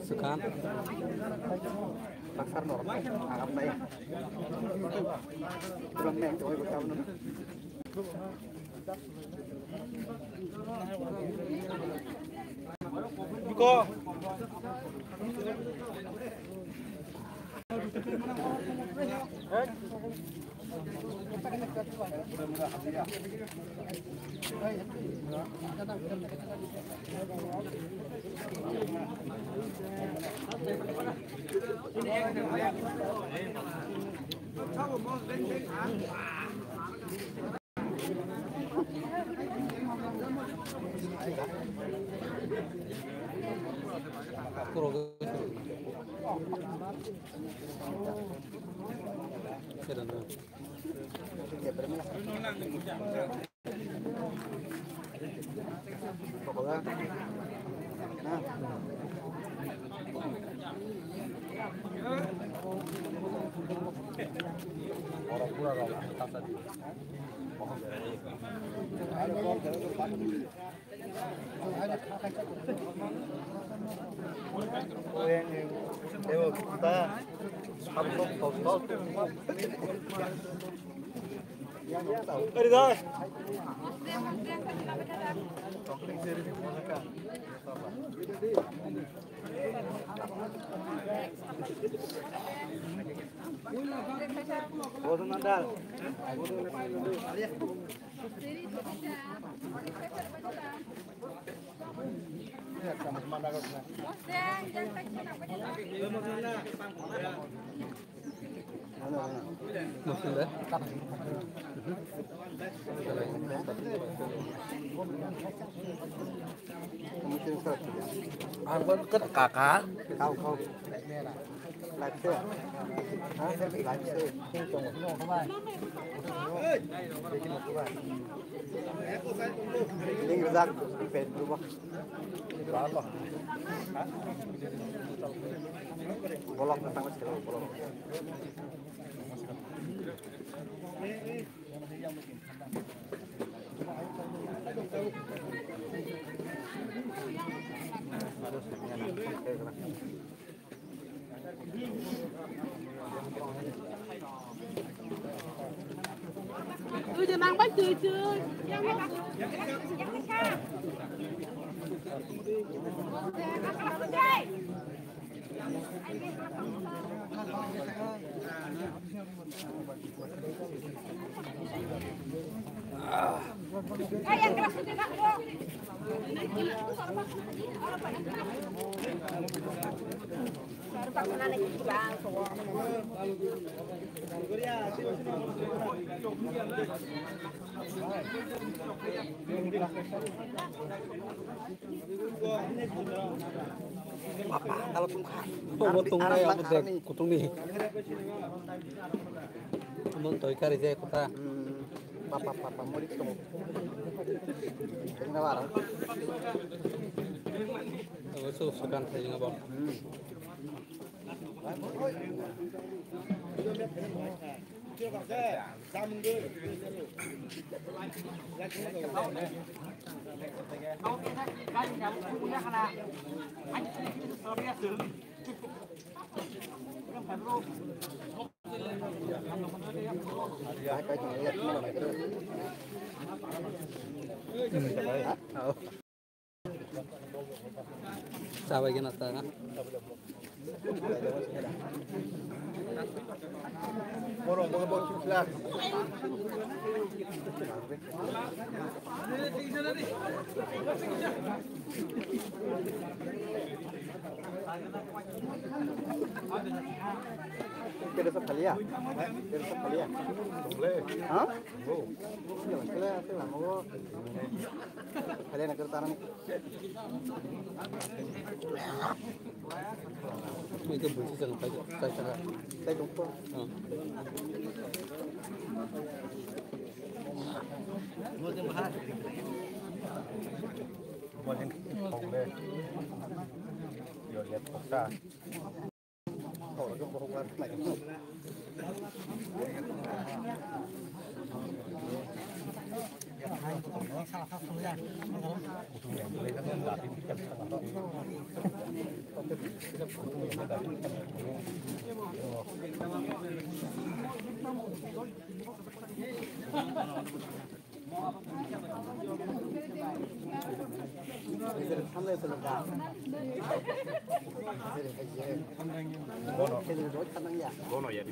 Sekarang pasar normal Arab saya kurang main coy bertahun Buko. Đi thôi. Angkot ke kakak. Kau. Lại xe. Hả? Lại xe. Không trồng một nông không ai. Ini ngerzak, pen berubah. Berapa? Hah? Bolong tentang sekali bolong. Giờ mang bánh tươi chưa? Yang keras itu tak kok. Papa kalau tungkah. Potong nih aku dek potong nih. Mun toy kari je kota. Papa mau ditemu. Kenapa? Oh sukan saya ngabang. Sabar gina sana. Borong sudah. Kira sekali ya? Kira sekali ya? Boleh. Hah? Oh. Jangan sekali ya, saya mau. Kalian nak kertas ni? Itu bersih sangat baik. Saya jumpa. Mau jumpa. Boleh. Boleh. Yo lihat poksa. Oh, itu bohongan lagi. Salah satu ya. Bono ya.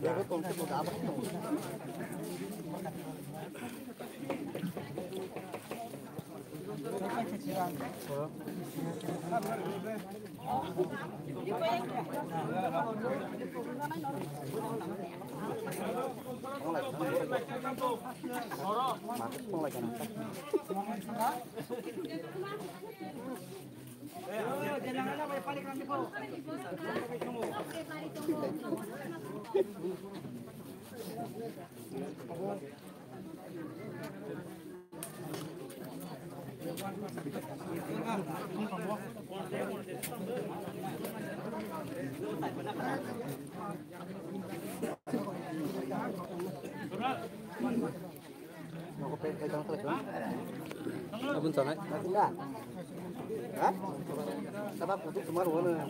Mau ke pegang telepon? Abun sana. Enggak. Hah? Sebab untuk semua warna.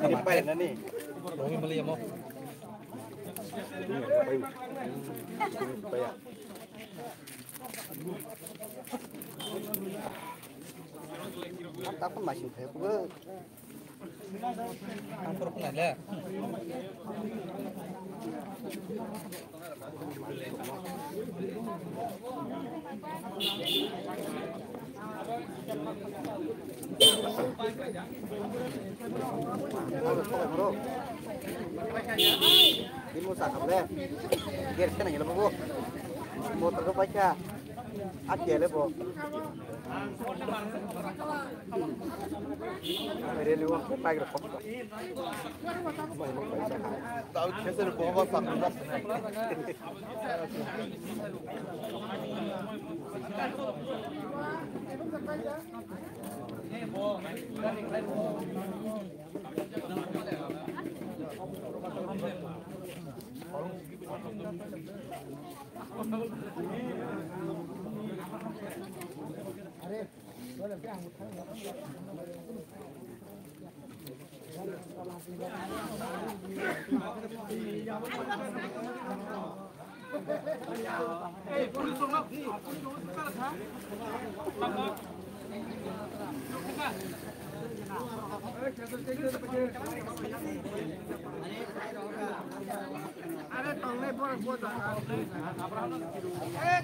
Ngapain nih? Orangnya beli ya mau. Ngapain? Tak pun masih saya pun. Angkur pun ada. Ini mau sakap deh. Biar saya nanya bu. Motor ke baca. Aja le bu. Mere liwa pakai rokok. Tahu keser bawa sakap.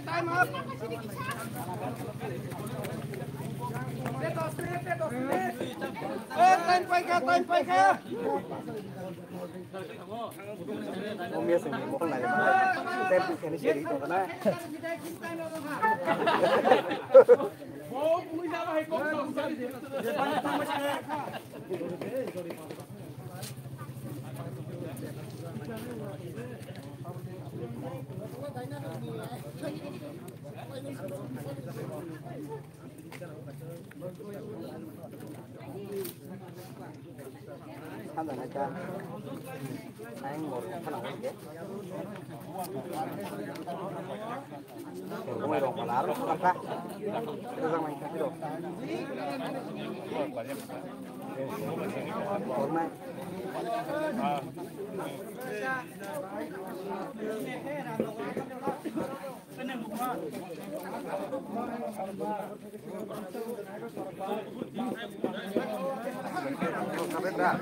Time up. Time pakai. Om biasa ni, mau lari mana? Saya pun ni seri tu kan? Ada nak anh ngồi cái nào vậy? Không ai đọc mà lá nó không ra. Đưa ra ngoài cái đồ. Hôm nay. Sampai dah.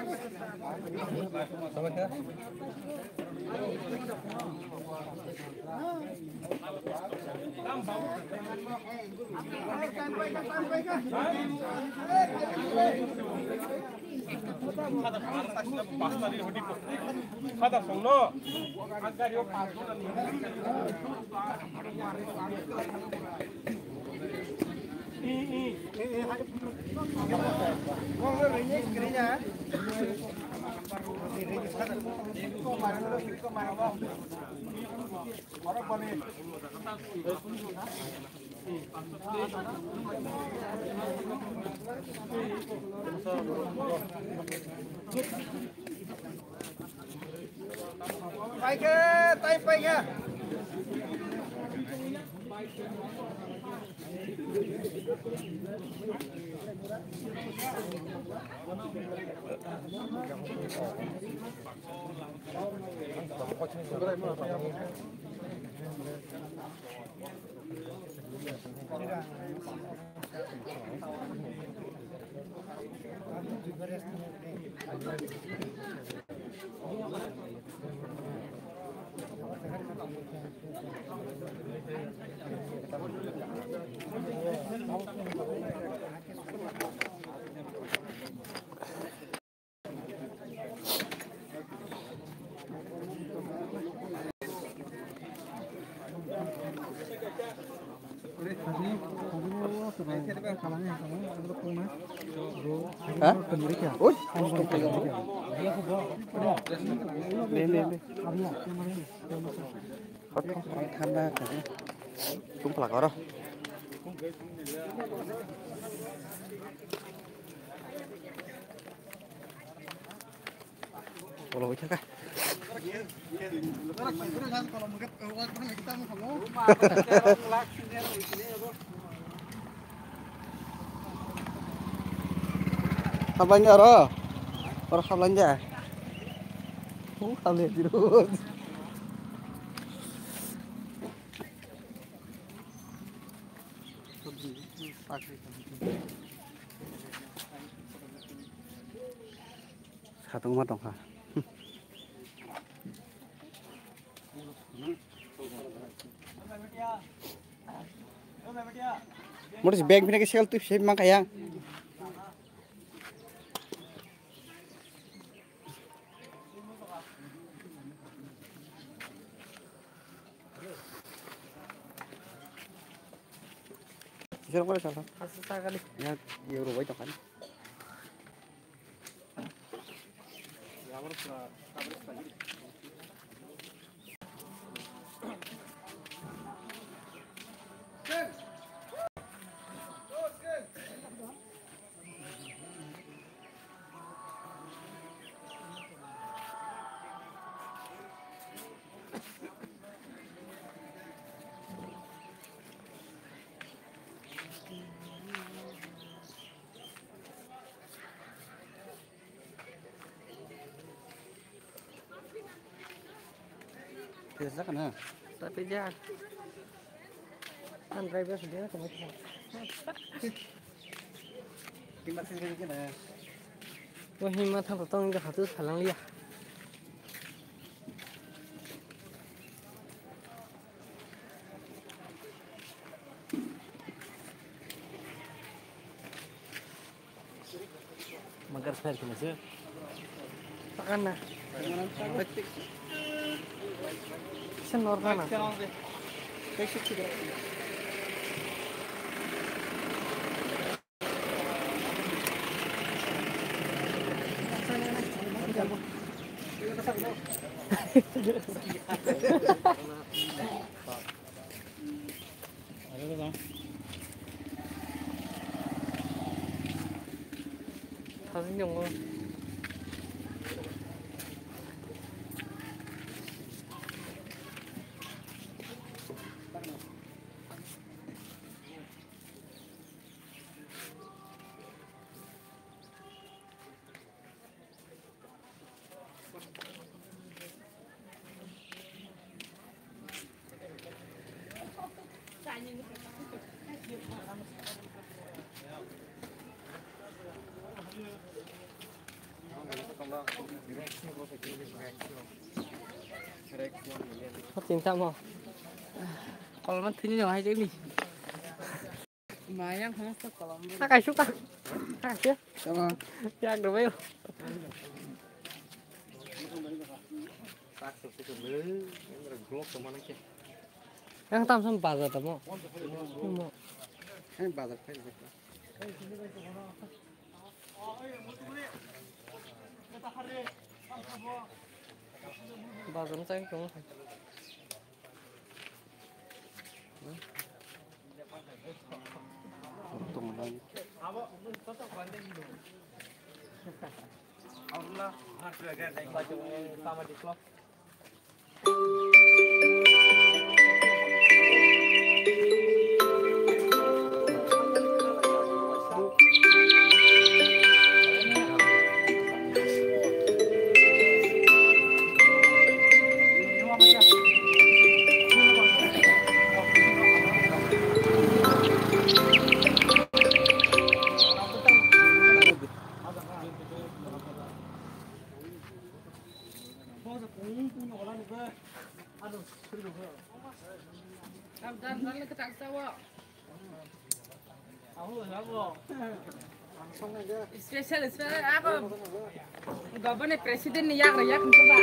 Sampai dah. Kada songno agar yo paso na ni Pakai. Chúng phải có đâu. Kalau chắc à. Belanja roh, orang belanja. Kami tidur. Satu mah dong, Mau si bank pindah ke sel tuh, saya makanya. Siapa boleh salah? Susah kali. Ya, euro baik kan. Biasa kan, tapi dia kan driver sendiri kan itu. Kimat sendiri kan. Wah, himat apa tuh enggak harus halang lihat. Magar fair kan sih. Pakan nah. Senor kana. 사진 영어. Cinta mau kalau mati ini hay ini lumayan masuk kalau tak suka aja sama yang dulu yang tam sama bazar tamo yang bazar bazar saya kamu untung lagi. Allah, sama di vlog. Spesial aku gabane presiden ni yak rayak coba.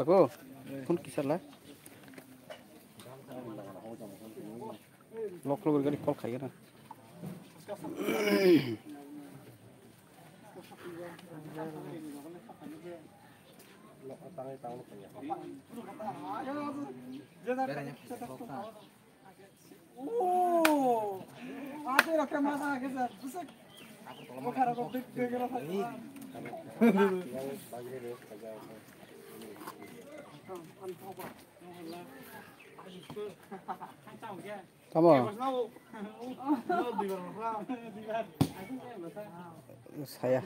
Aku pun kisah lah. Lokal bergani kol kaya na. Oh, ada yang kemana kita? Besok, mau cara kau beli kira apa? Kamu? Saya.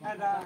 Ada.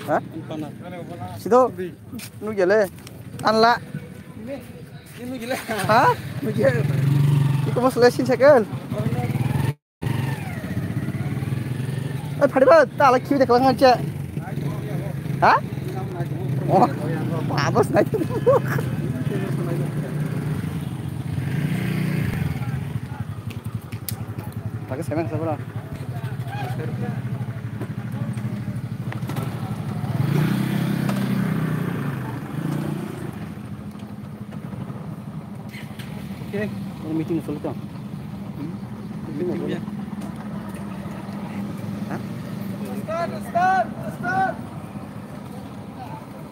Hả? Situ, nu jele, ăn lạ. Hả? Nu jele. Iku mas lesin second. Phadi ba, ta la kiu deklang aja. Hah? Oh, bagus naik. Bagus emang seberapa? Okay, meeting selesai. Start.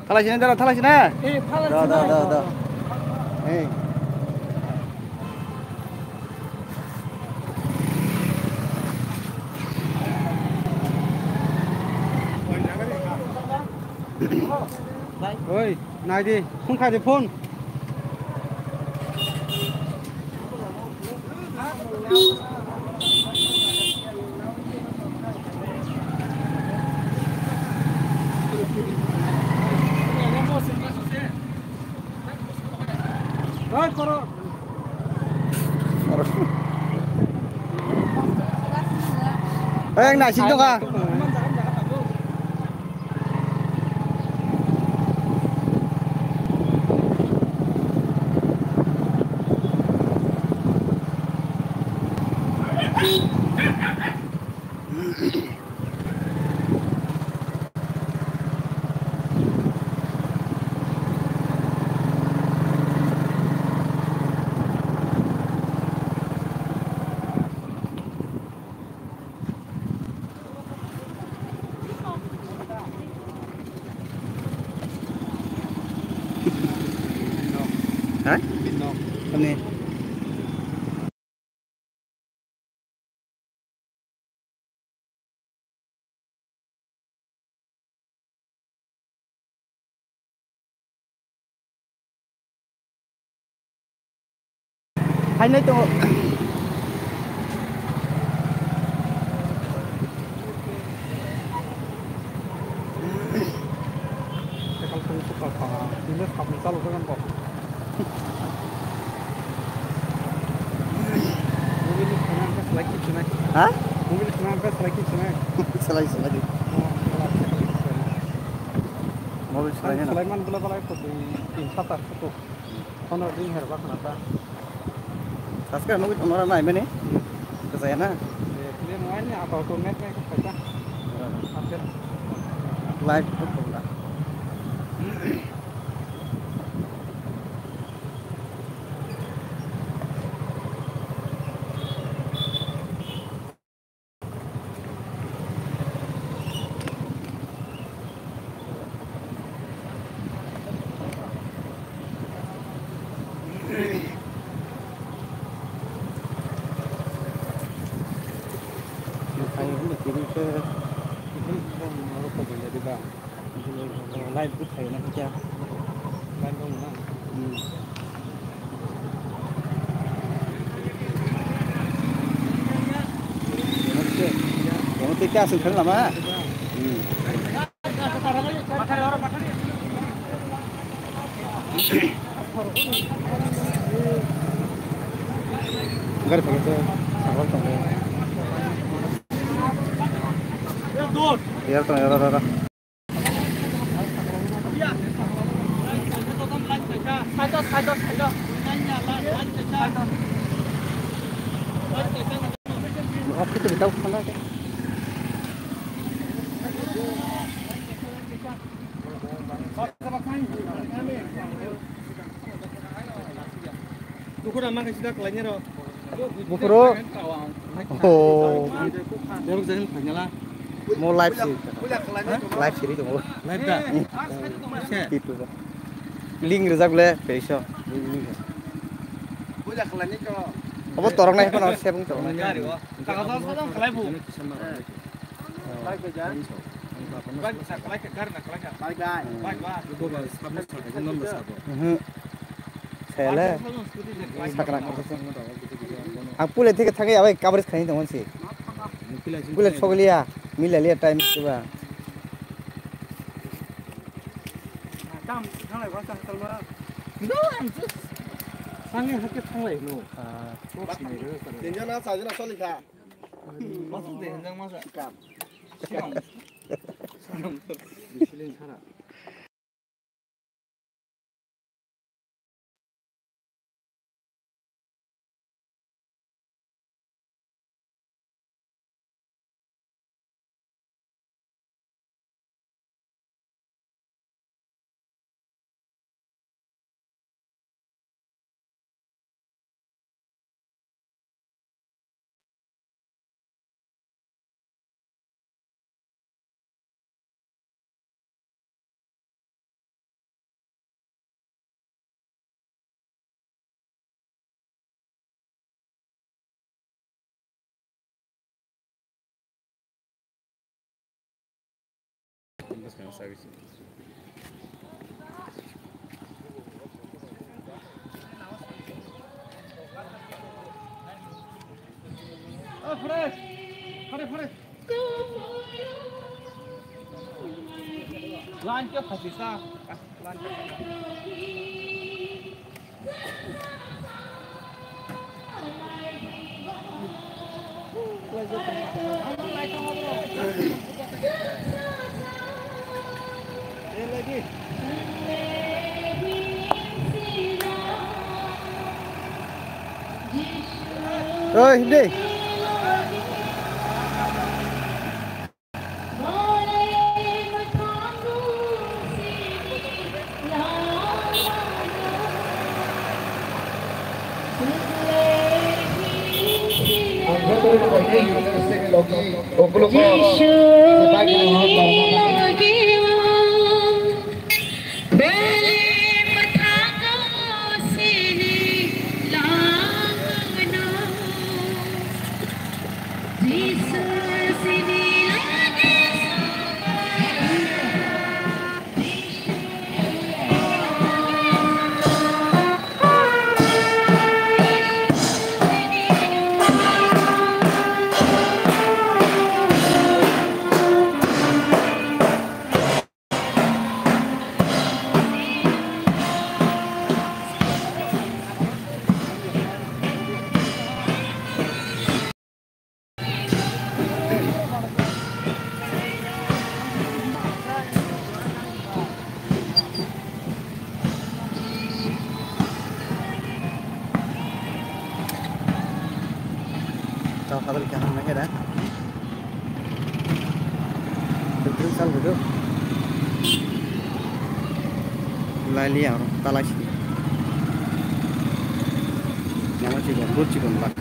Thalah sini dah, thalah sini. Dah. Hey. Oi, này đi, không khai được phone. Rồi, coro. Ê, anh này xin cho à? Hả? Hôm nay hai nơi tụi kalau suka ini kamu kalau kan kok mobil kenapa lagi cuma hah mobil kenapa lagi cuma selagi mobil Sulaiman bola itu di Insatar itu honor ring herba kenapa Saskar mobil honor naik mana ke saya na dia mainnya apa automatic ke pecah hampir live itu pula live cũng thấy nó chưa live không nữa nó tiếp theo sự khấn làm á gar phải tôi sao không ya ternyata Oke, kita tahu kan Buku nama kasih dah kelanya roh. Bukro. Oh. Dia bukan saya tanya lah. Mau live sih. Live sih itu mau. Live dah. Itu. Link rezak boleh, perisho. Apa torong naik apa siapa yang torong naik? Kakak tahu sekarang kelai bu. Saya lah. Sekarang aku lihat tiket thang ya, kabar sekarang itu masih. Boleh soalnya, milih lihat time itu bah. Sange hakik tanglai no. Denjana sajana solika. Masuk deh, jangan masuk. Bisilin cara. Lanjut habis lah. Rồi, đi. Tahu kalau ikan mereka dah. Terus sal betul. Mulai liar, talak sih. Nama cikgu, bud cikgu lah.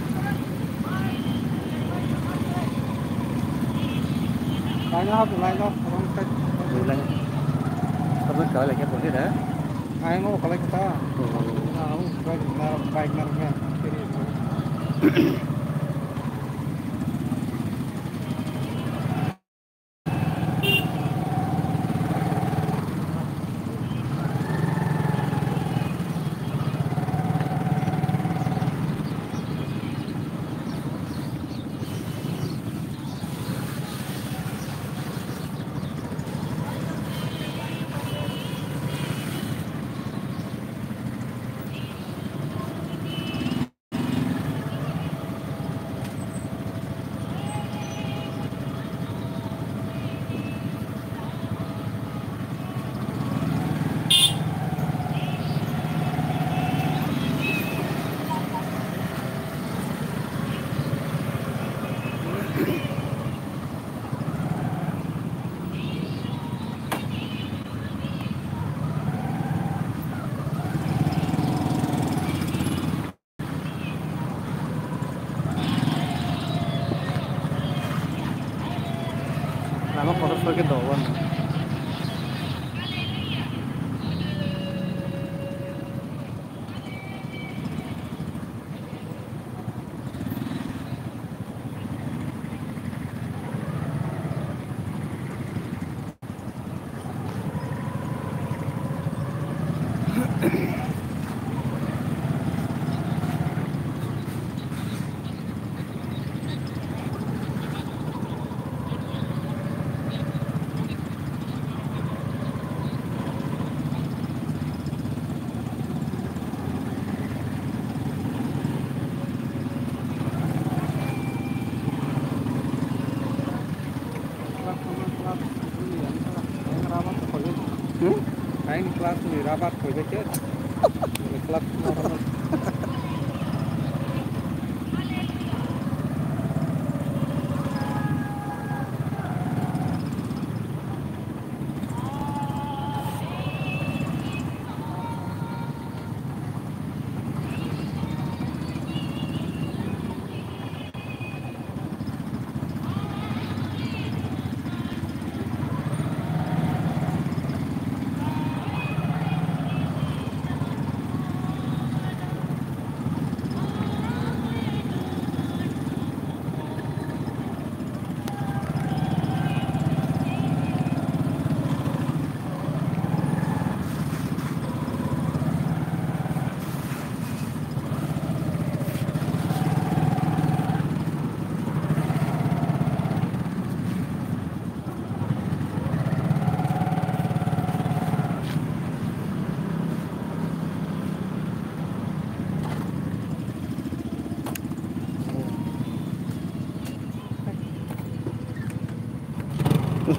Lain apa? Lain apa? Orang kita. Mulai. Kamu kau lagi apa boleh dah? Lain apa? Kalau kita. Baik narnya. cái đồ luôn. Kain kelas ni rapat kau baca. Kelas normal.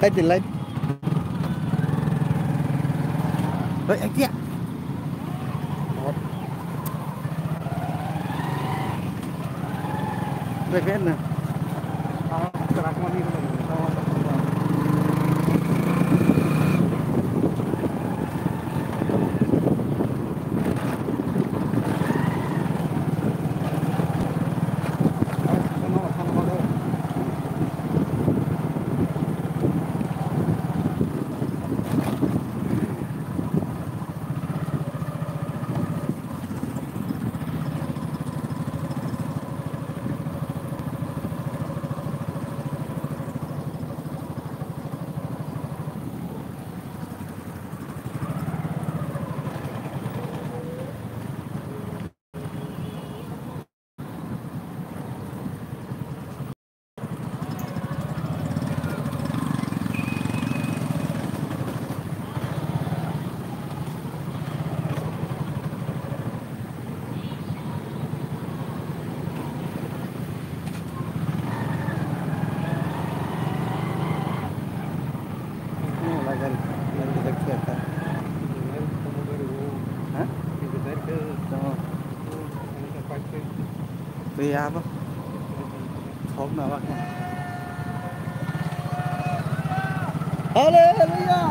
Lấy thì lấy. Đấy anh kia. Đây cái này. Kerak mani dulu. Vì apa? Không nào bác. Haleluya.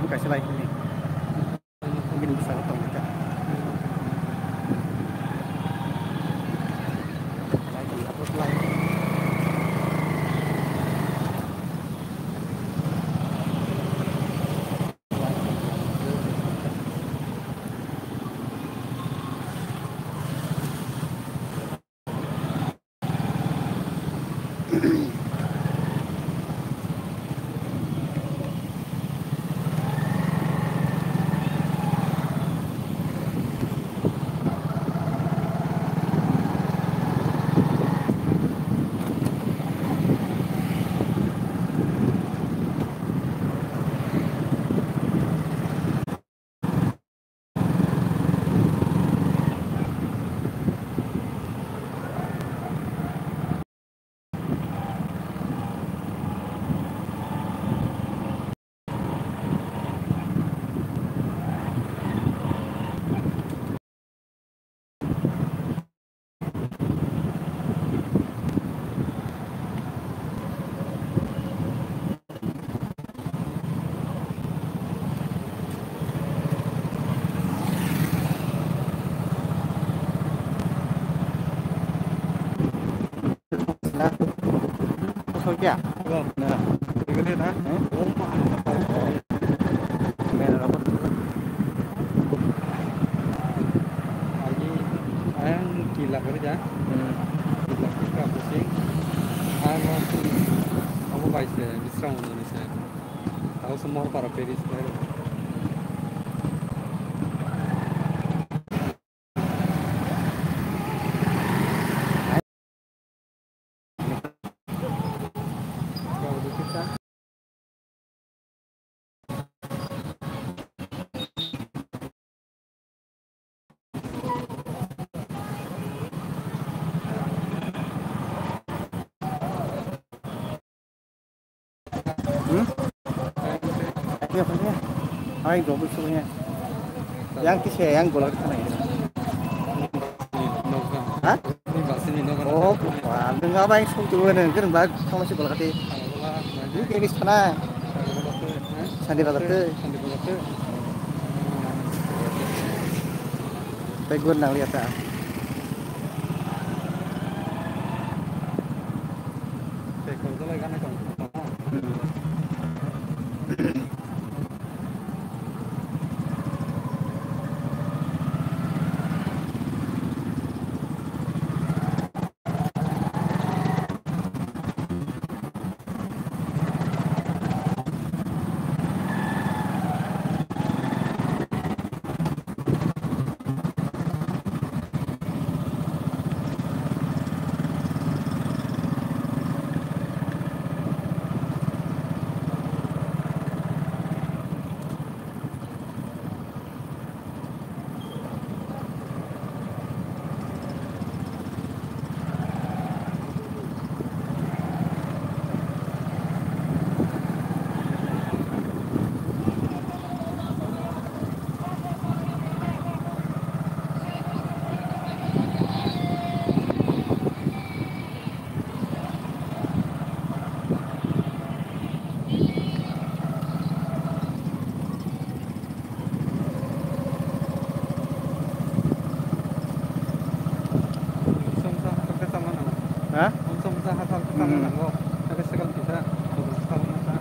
Kasih like ini, mungkin bisa potong juga. Lagi upload lagi. Soalnya, Vâng, nah, cái này đã. merah apa? Lagi ayang gila kerja. Gila kita pusing. Ayang aku baik sih, bisa Indonesia. Tahu semua para Paris baru. Kalau di kita Ini apanya? Yang double suruhnya. Yang kisah yang golak sana ini. Noga. Hah? Ini bahasa ini Noga. Oh, wah, dengan apa yang suruh tuh nih? Kan bag sama si golak hati. Ini kayak di sana. Sandi bazar tuh. Pegun nang lihat tak? Kalau tu lagi kan nak. Hah? Untuk usaha sama nanggo. Ada sekali bisa. Kalau masa.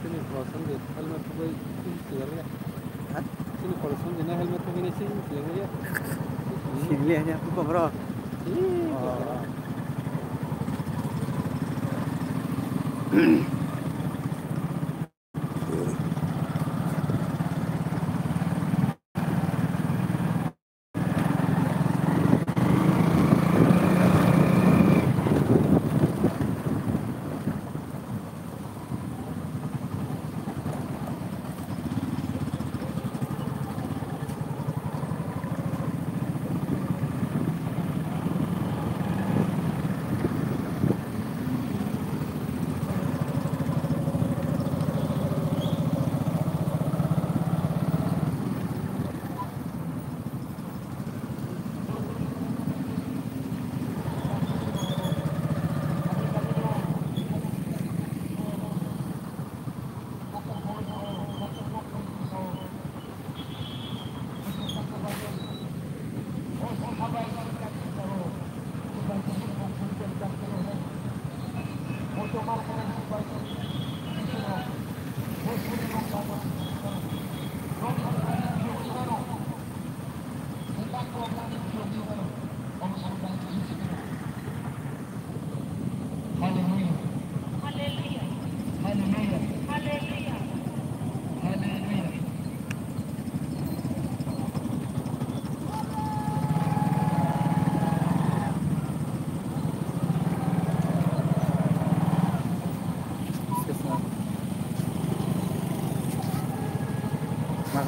Sini kosong deh, helmet gue siar ya. Hah? Sini kosong deh, helmet gue ini sih siar ya. Sini aja, apa bro?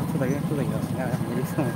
sudah ya, jadi semua.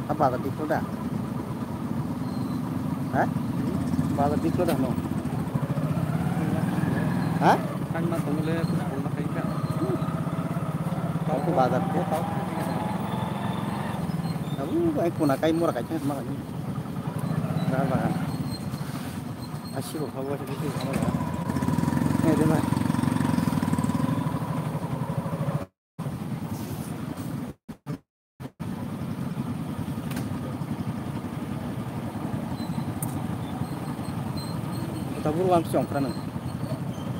Apa tadi itu dah? Hah? Apa tadi itu dah no? Hah? Kan mah tunggu le, aku nak kayak. Aku bazar tu tahu. Aku nak kayak murah kayak macam ni. Dah bahan. Asyik bawa sedikit sama dah. Ni dia mah. Kita beruang siang kerana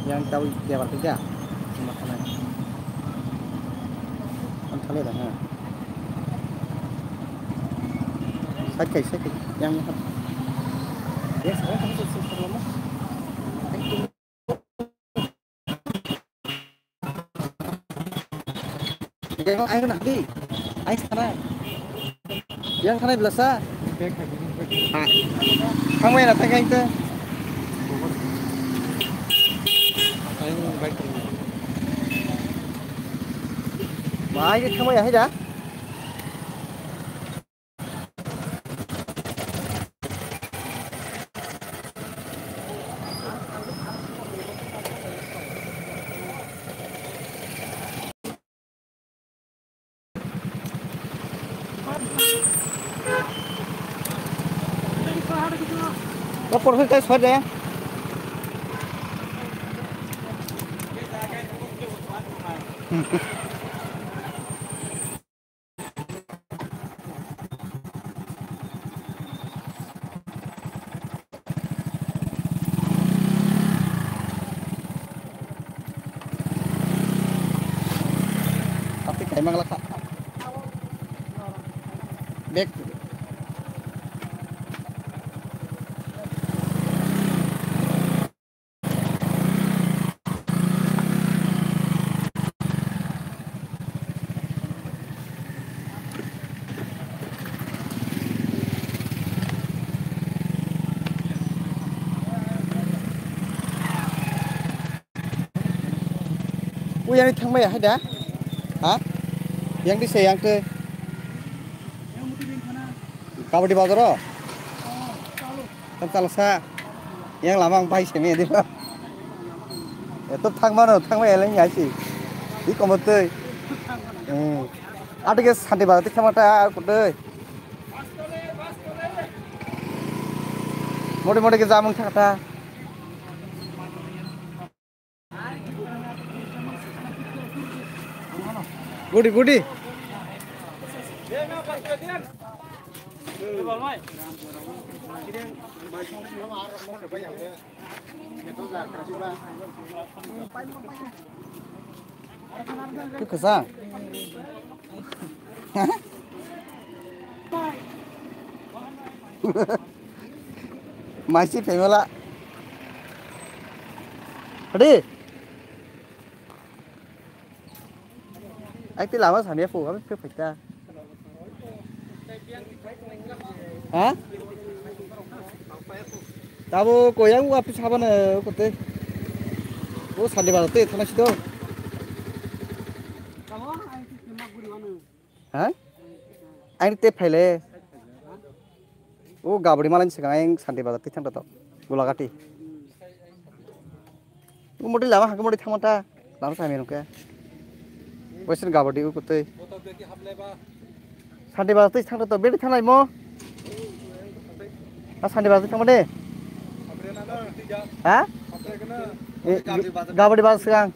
yang tahu dia berkerja makanan. Antara dah. Sakit yang ya saya kamu susah lama. Jangan air nak di air sana. Yang sana belasa. Kamu yang datang kan itu? Baik, kamu ya dah. Lapor saya sudah ya. Tapi kayak emang lekat. Back. Yang di tangmai ada? Hah? Yang di sayang ke? Kau di bazar? Kan salsa. Yang lamang pai sini di lah. Itu tangmai lain ya sih. Di komuter. Ada ke santai bazar tu sama tak aku tu. Mode ke zaman kata. Gudi. Itu kesang. Masih pemula Đi. Anh tí làm sản phụ không biết phải ta. Hả? Tao cô yang gua pisah mana kote. Gua sandi baru te thana situ. Hah? Anh te phele. Oh gabri malan sekarang yang sandi baru te thana to. Gula kati. Gua modi lama hak modi thamata. Lama saya minum ke. Wesin gabri gua kote. Sandi baru te thana to bedi thana mo. Sandi baru te thana deh. Hah? Gabri baru sekarang.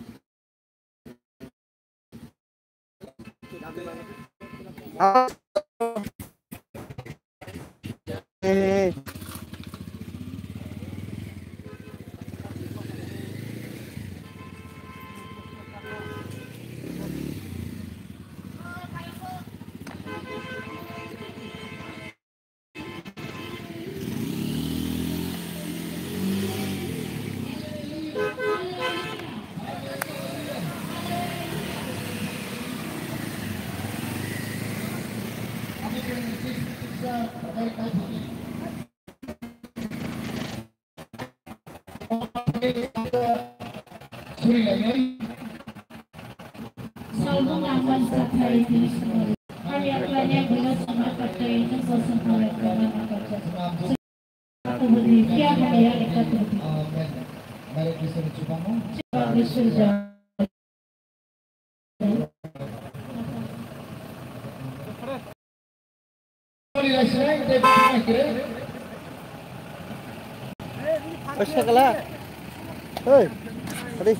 Salmo naman sa tayo Krishna. Kanya-kanya bilang sama kata itu sesuai dengan kata. Kemudian dia kaya dekat itu. Mari kita coba mau. Coba bekerja. Pasal kalah. Hei, tadi.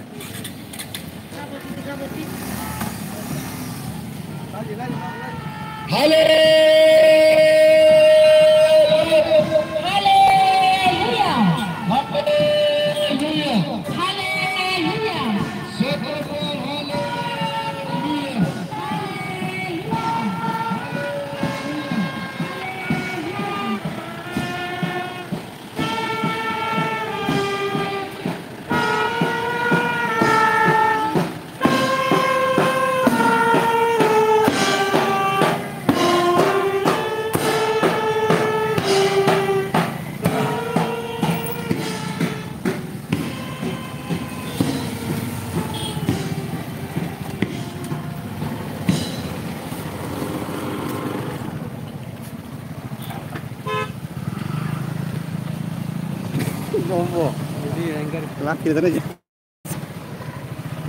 Bombo. Jadi enggar laki itu aja.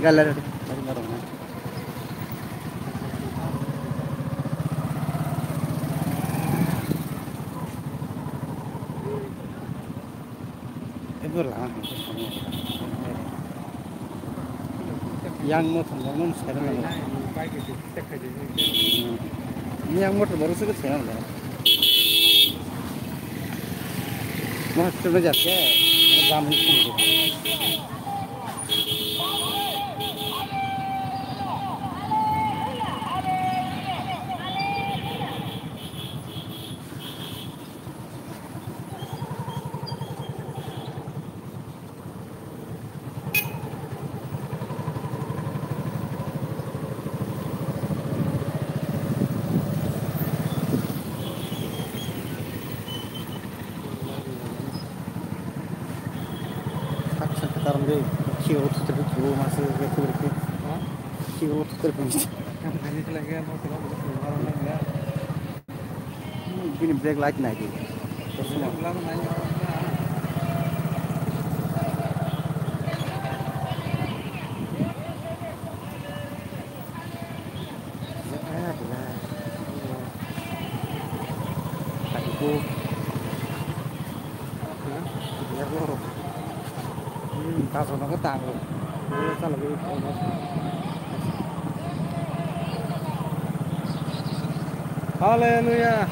Galer. Itu lah. Yang motor non sekarang lah. Ini yang motor baru sekali sekarang lah. Mau coba jaga, jam itu. Sekarang deh, kilo tuh terbuka masih gitu berarti. Kilo tuh terbuka. Kan ini lagi mau tidak orang lain ya. Ini brake light lagi. Terus belakang nanya orang. Tahu nó có tàng rồi, sao là cái Hallelujah.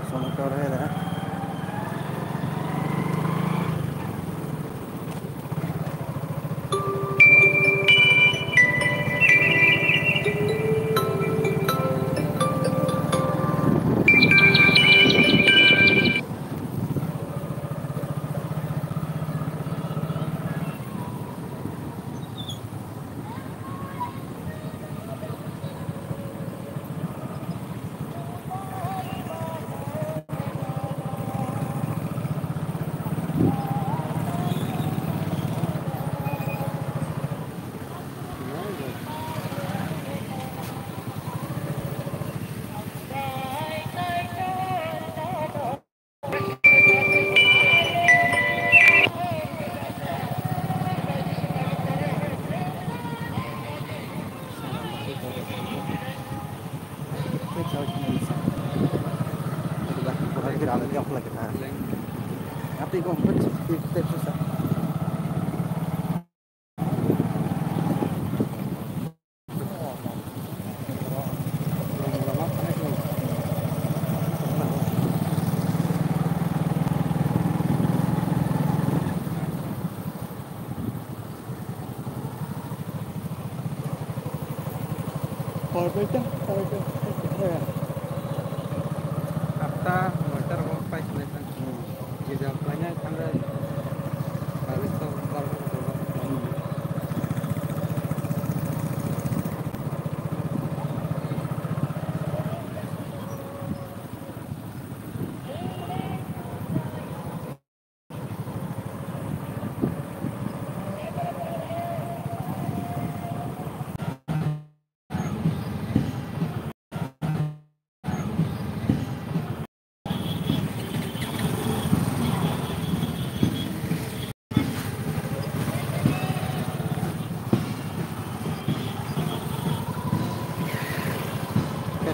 Sama ke orang ya. Tapi kok itu susah. Hafta motor mau pas lesan. Jadi banyak tanggal habis itu baru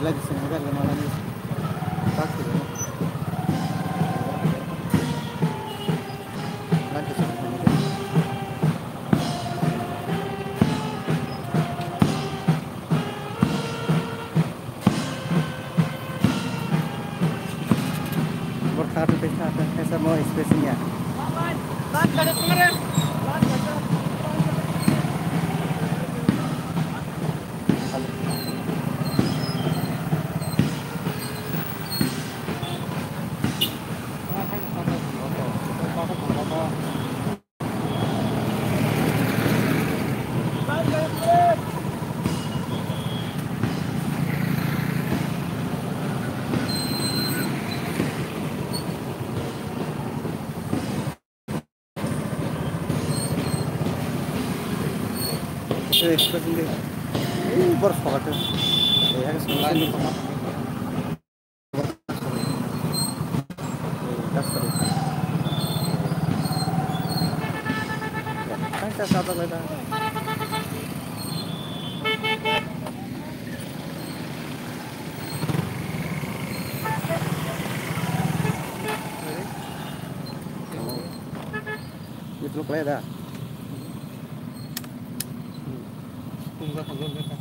lagi semoga malam ini pasti nanti semuanya berharap pesta semua spesinya sendiri. Ini berfoto. Ya, selain itu kan satu lagi. Itu lagi dah. tunggu tunggu mereka.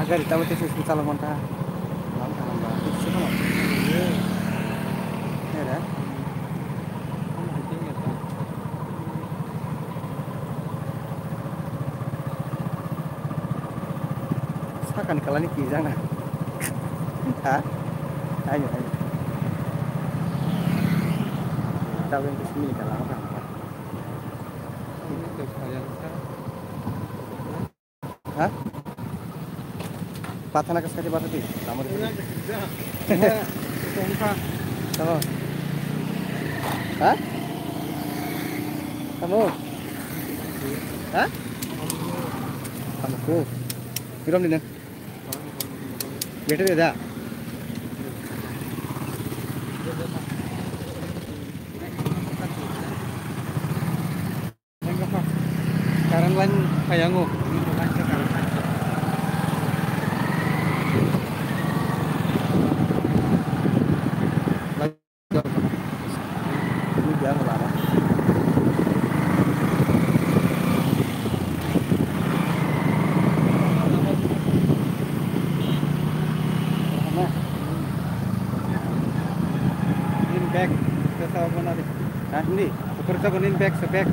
Agar ditahu itu sih kalau monta. Langkah hamba. Itu sih kan. Ya dah. Sekarang kalau ni kijang nah. Hah? Ayo ayo. Tahu yang kesini kalau apa? Hah? Patana kas kati batati. Tamar. Kamu. Hah? Kamu. Hah? Kamu kirim di better ada. Sekarang lain kayangu. Ini dia ngelarang. Back, kita mau nanti. Nah, ini, ukur kita konin back, sebek.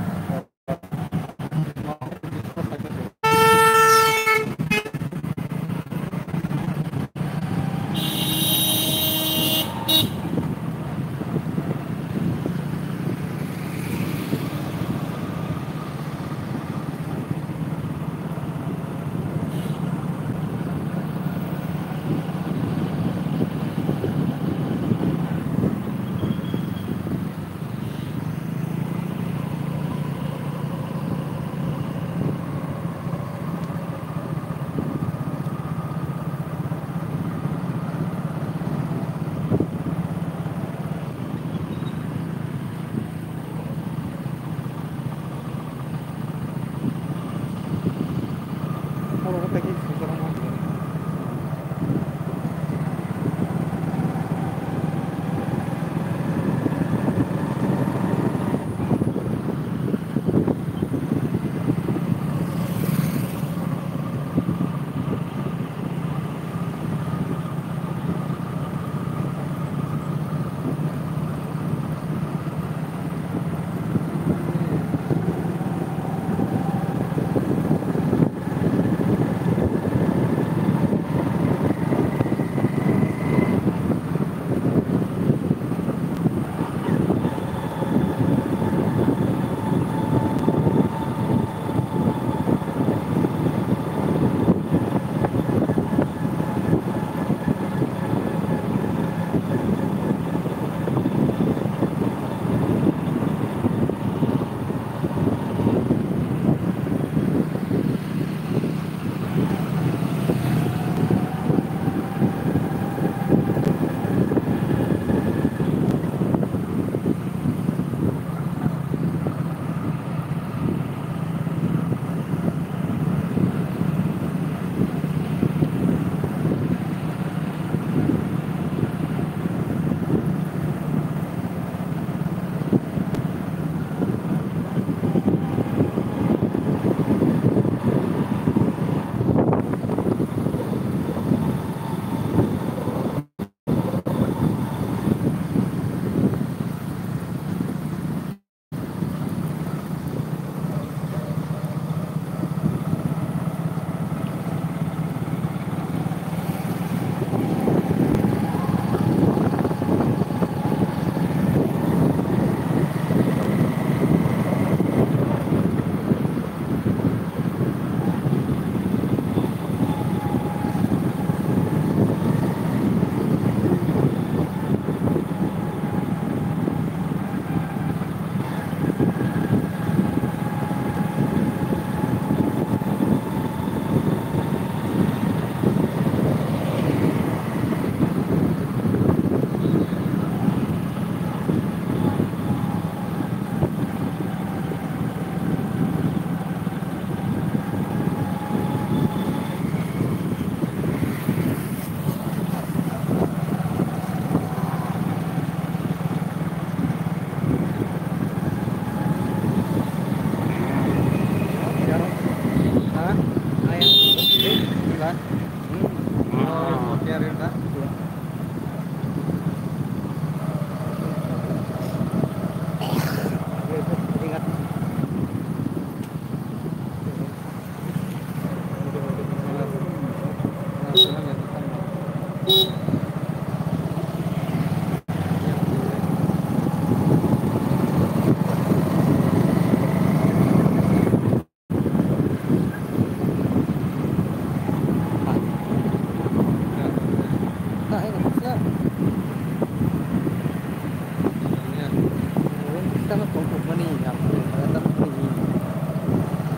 Kita mau kumpul mana ni? Apa? Kita tak pergi.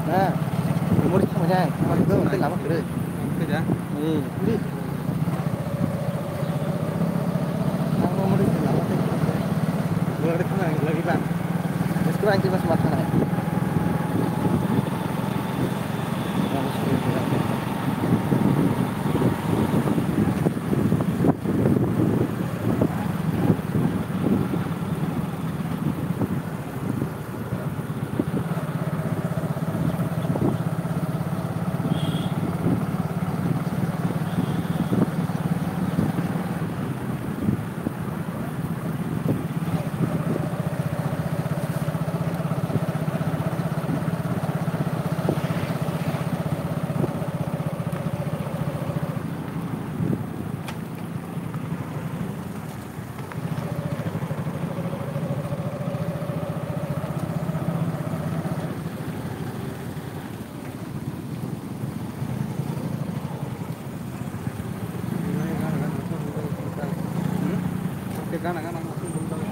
Nah, 머리 타면 야, 그거 어때 나만 그래. 그래? 예, 우리. Ang nomor itu lama tadi. Luar itu lagi bang. Sekarang kita masih makan ya. Kadang-kadang aku belum tahu.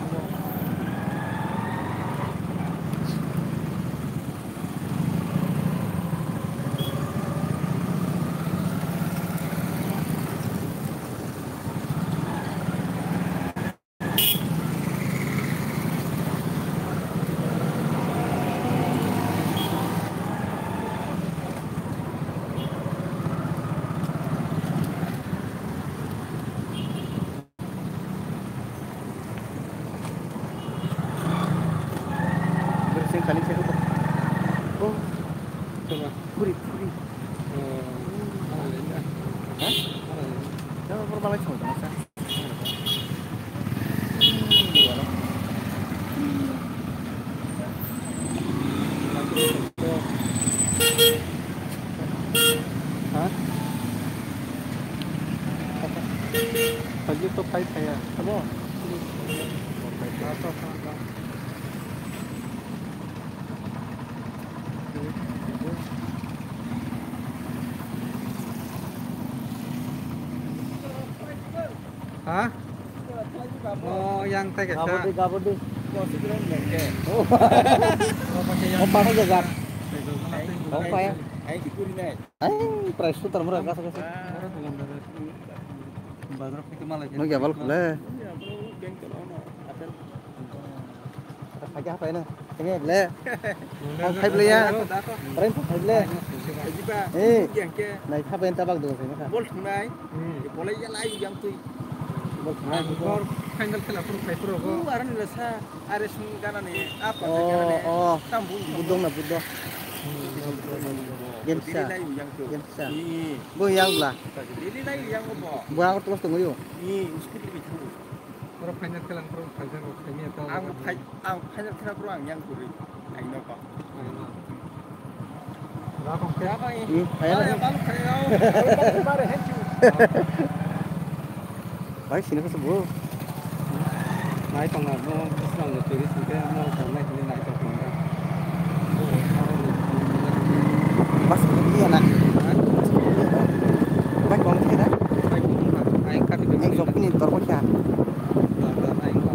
Bersihin kali saya tutup. Oh, Coba. puri. Mana ini? Hah? Jangan berbalik semua, jangan. Hah? Pagi tu pahit saya. Apa? Hah? Oh, yang teh Gabut kesa. deh. Oh, Oh, pakai yang apa aja gak? Oh, Apa ya? Price itu termurah kasih. Badrok itu malah. Mau gak balik boleh. Pakai apa ini? Ini boleh. Hai beli ya. Keren hai beli. Này tháp bên ta bác đồ phải không? Bol tunai, boleh ya lain yang tu. Nah, Bor final kala pro kai pro go. Aran lesa, ares kana ni apa? oh, Tambung budong na budong. Yan Dili siya. lain yang tu. Yan siya. Ni, Bu yang lah. dili lain yang apa? Bu aku terus tunggu yuk. Ni, uskit lebih tu. Pro final kala pro final go kami atau. Ang hanya kena kurang yang kuri. Aing apa? Berapa kaya? Apa ini? Ini kaya lah. Yang balu kaya. Balu kemarin hencu. Baik sini ke sebuah. Naik tong mau Islam le turis ke mau tong naik ni naik tong. Mas ini anak. Baik kalau kita dah. Baik aing kat ke Yang sok ini torko siya. aing ko.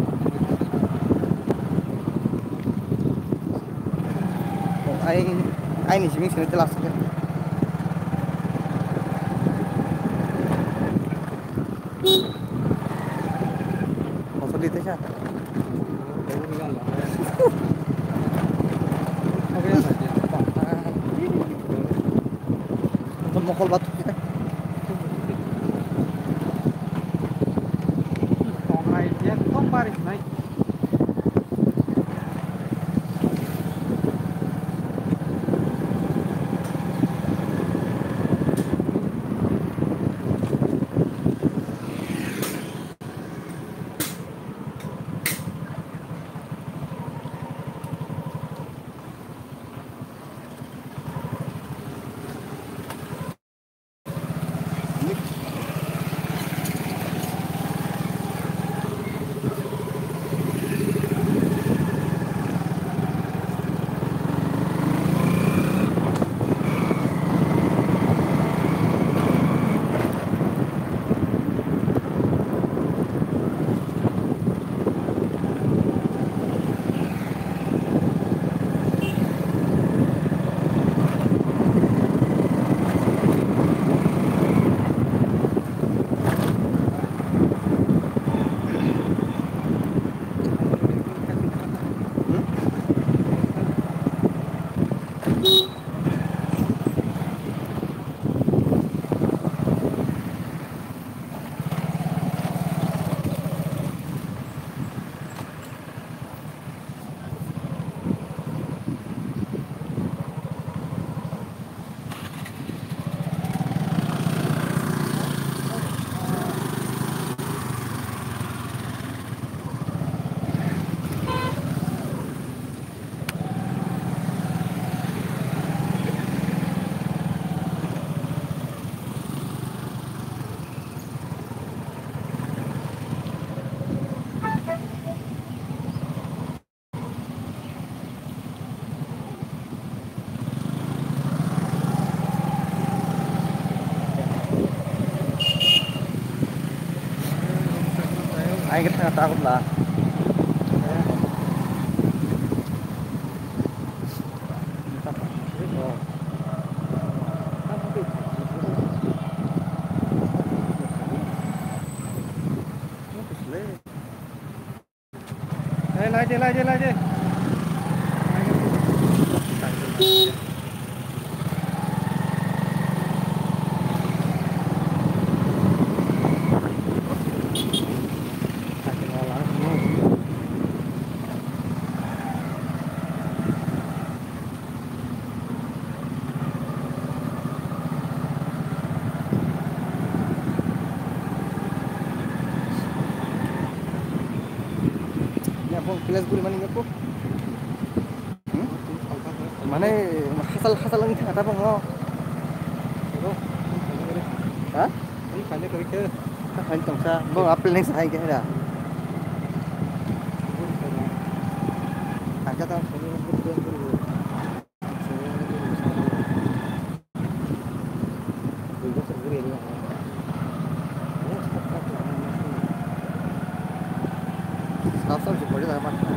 Oh, ay ni sini sini telas. Masuk di siya. Mokol batu kita. Tong naik ya, tong baris naik. Anh cái thằng tao cũng là lại đi kelas guru mana aku? Mana hasal lagi tak apa ngau? Hah? Ini banyak kali ke. Tak banyak tong sa. Bang apel ni sahai ke dah? Aja tak Asal je boleh dah makan.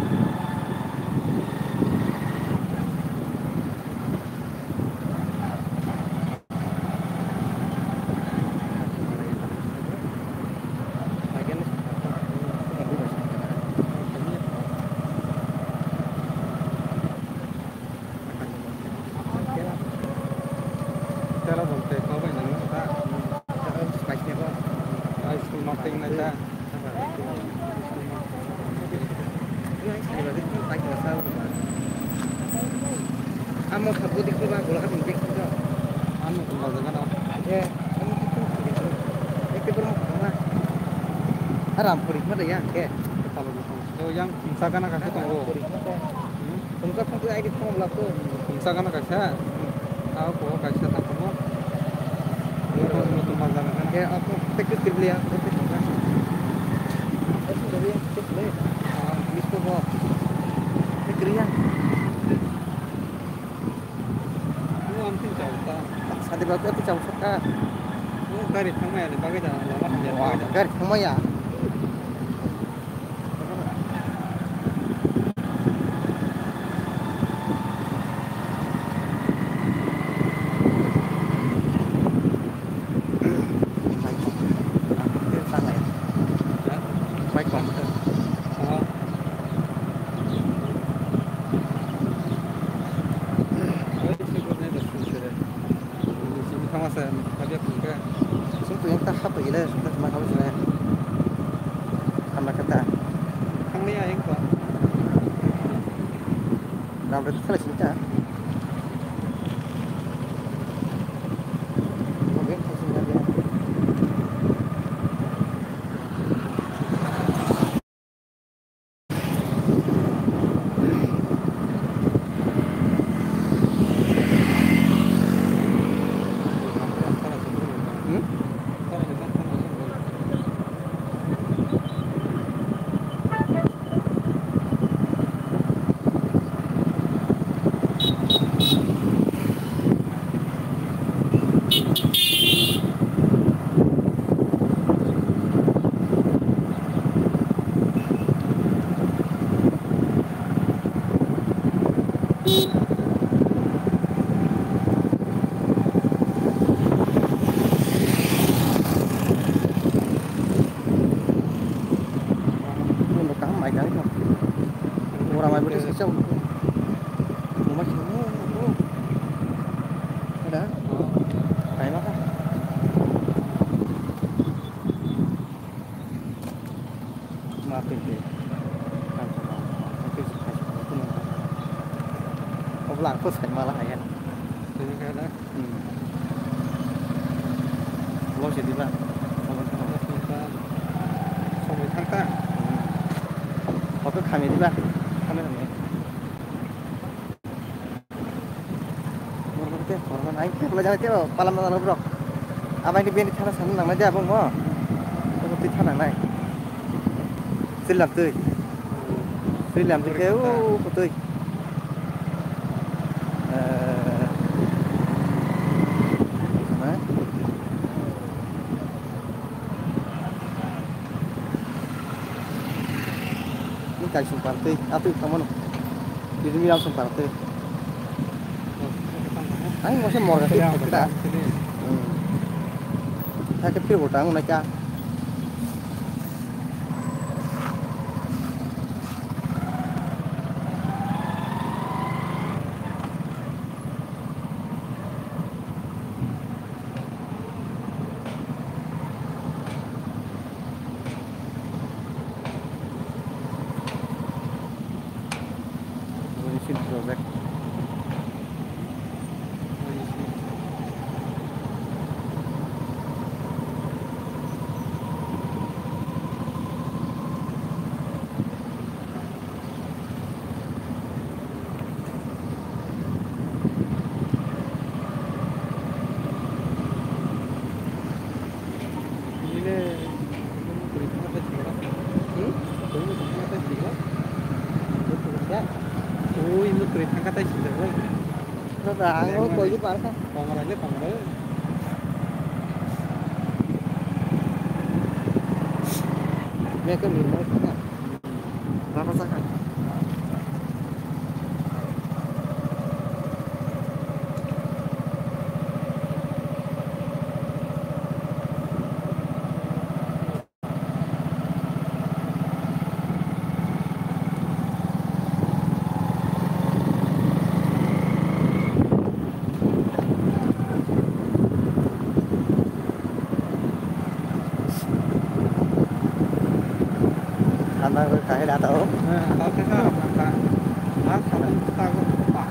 Cara bontek kau banyak ni tak? Spice ni apa? Ice cream nothing aja. Amo sabu di kuba gula kan impek tu. Amo kumbal dengan apa? Ya, amo itu. Itu berapa? Aram puri mana ya? Ke? Kalau tu yang misalkan nak kasih tunggu. Tunggu tunggu aja kita mau laku. Misalkan nak kasih, tahu kau kasih tak kamu. Itu kumbal dengan. Ya, aku teknik beli ya. Itu dari yang kita beli. Misko kau. Tekrian. Sate batu itu jauh sekali. Garis sama ya, dipakai dah lama dia. Wah, garis sama ya. Baik komputer. Sumpah yang tak apa ile, sumpah cuma kau sini. Kamera kata. Kang ni yang kau. Nampak tu salah cerita. Okey, sudah dia. Orang main boleh sekejap. Rumah sini. Ada? Main apa? Maafin deh. Kau pulang kau saya malah kan? Jadi kan dah. Lo jadi apa? Sampai tangkap. Kau tu kami di mana? Kami ni. Orang lain tu kalau jangan tu palam dalam bro. Apa ini biar thana sana nama dia abang mo. Kau tu thana naik. Silam tu. Silam tu ke? Kau tu. kai sumpartei atu kamono jadi miram sumpartei ai mose morga sih kita sakit pir hutang naika project Rang lo coi par ka pangarale me ka mir ka rasa sakan Anda kayak dah tahu. Tahu kita apa? Ah, kalau tahu apa?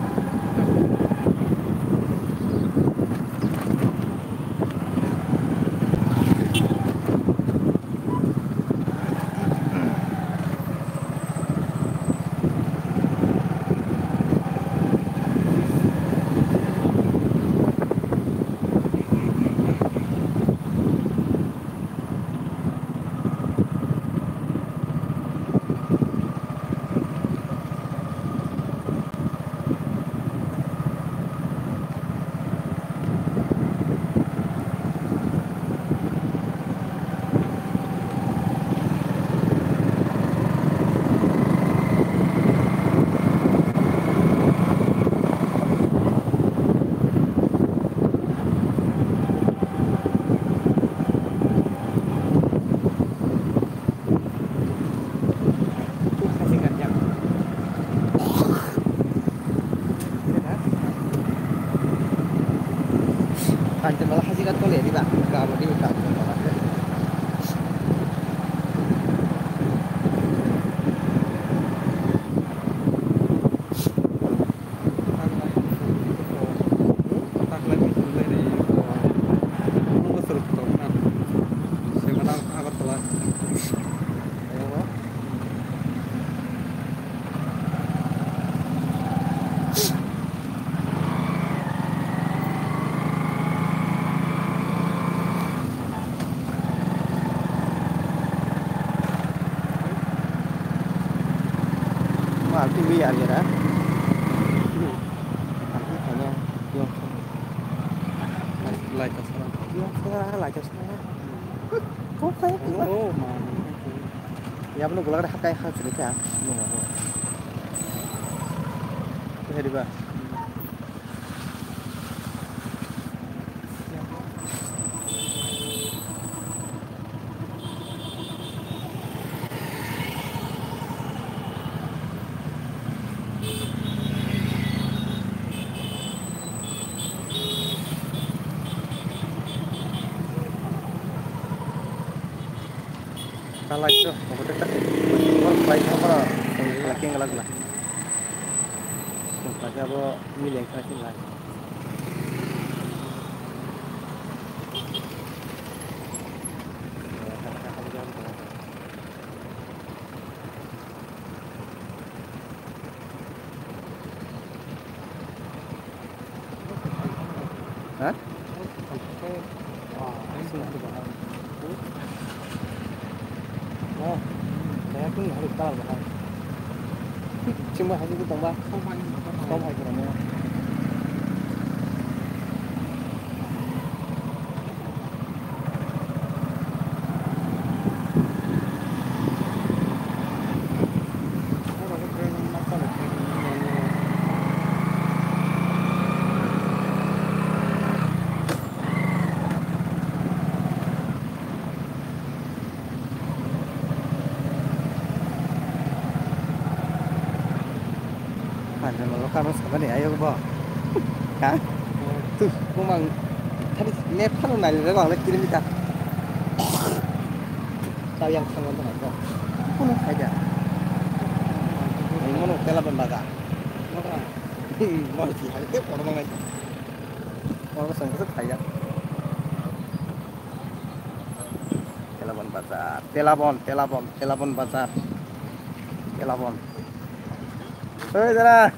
Panjang malah hasikat kau lihat di bak, kalau di bak malah. TV aja dah. Hanya yang like sekarang. Yang sekarang like sekarang. Kok kayak gitu? Oh, man. Ya belum pulang dah kayak hal cerita. Belum apa. Jadi bah. Kalau itu, aku dekat. Orang baik apa? Laki yang galak lah. Sumpah apa milih yang kasih lah. Hah? Oh, saya pun harus tahu bahkan. Cuma hanya itu tambah. Tambah kerana. Ada malu kamu sama nih ayo bo. Hah? Tuh, kumang tadi ne panu nai le bang le kirim kita. Tahu yang sama tuh apa? Kuno aja. Ini mana telepon baga. Mana? Mau sih, hari itu orang mana? Orang kesana kaya. Telepon bazar, telepon bazar, telepon. Hei, Dara,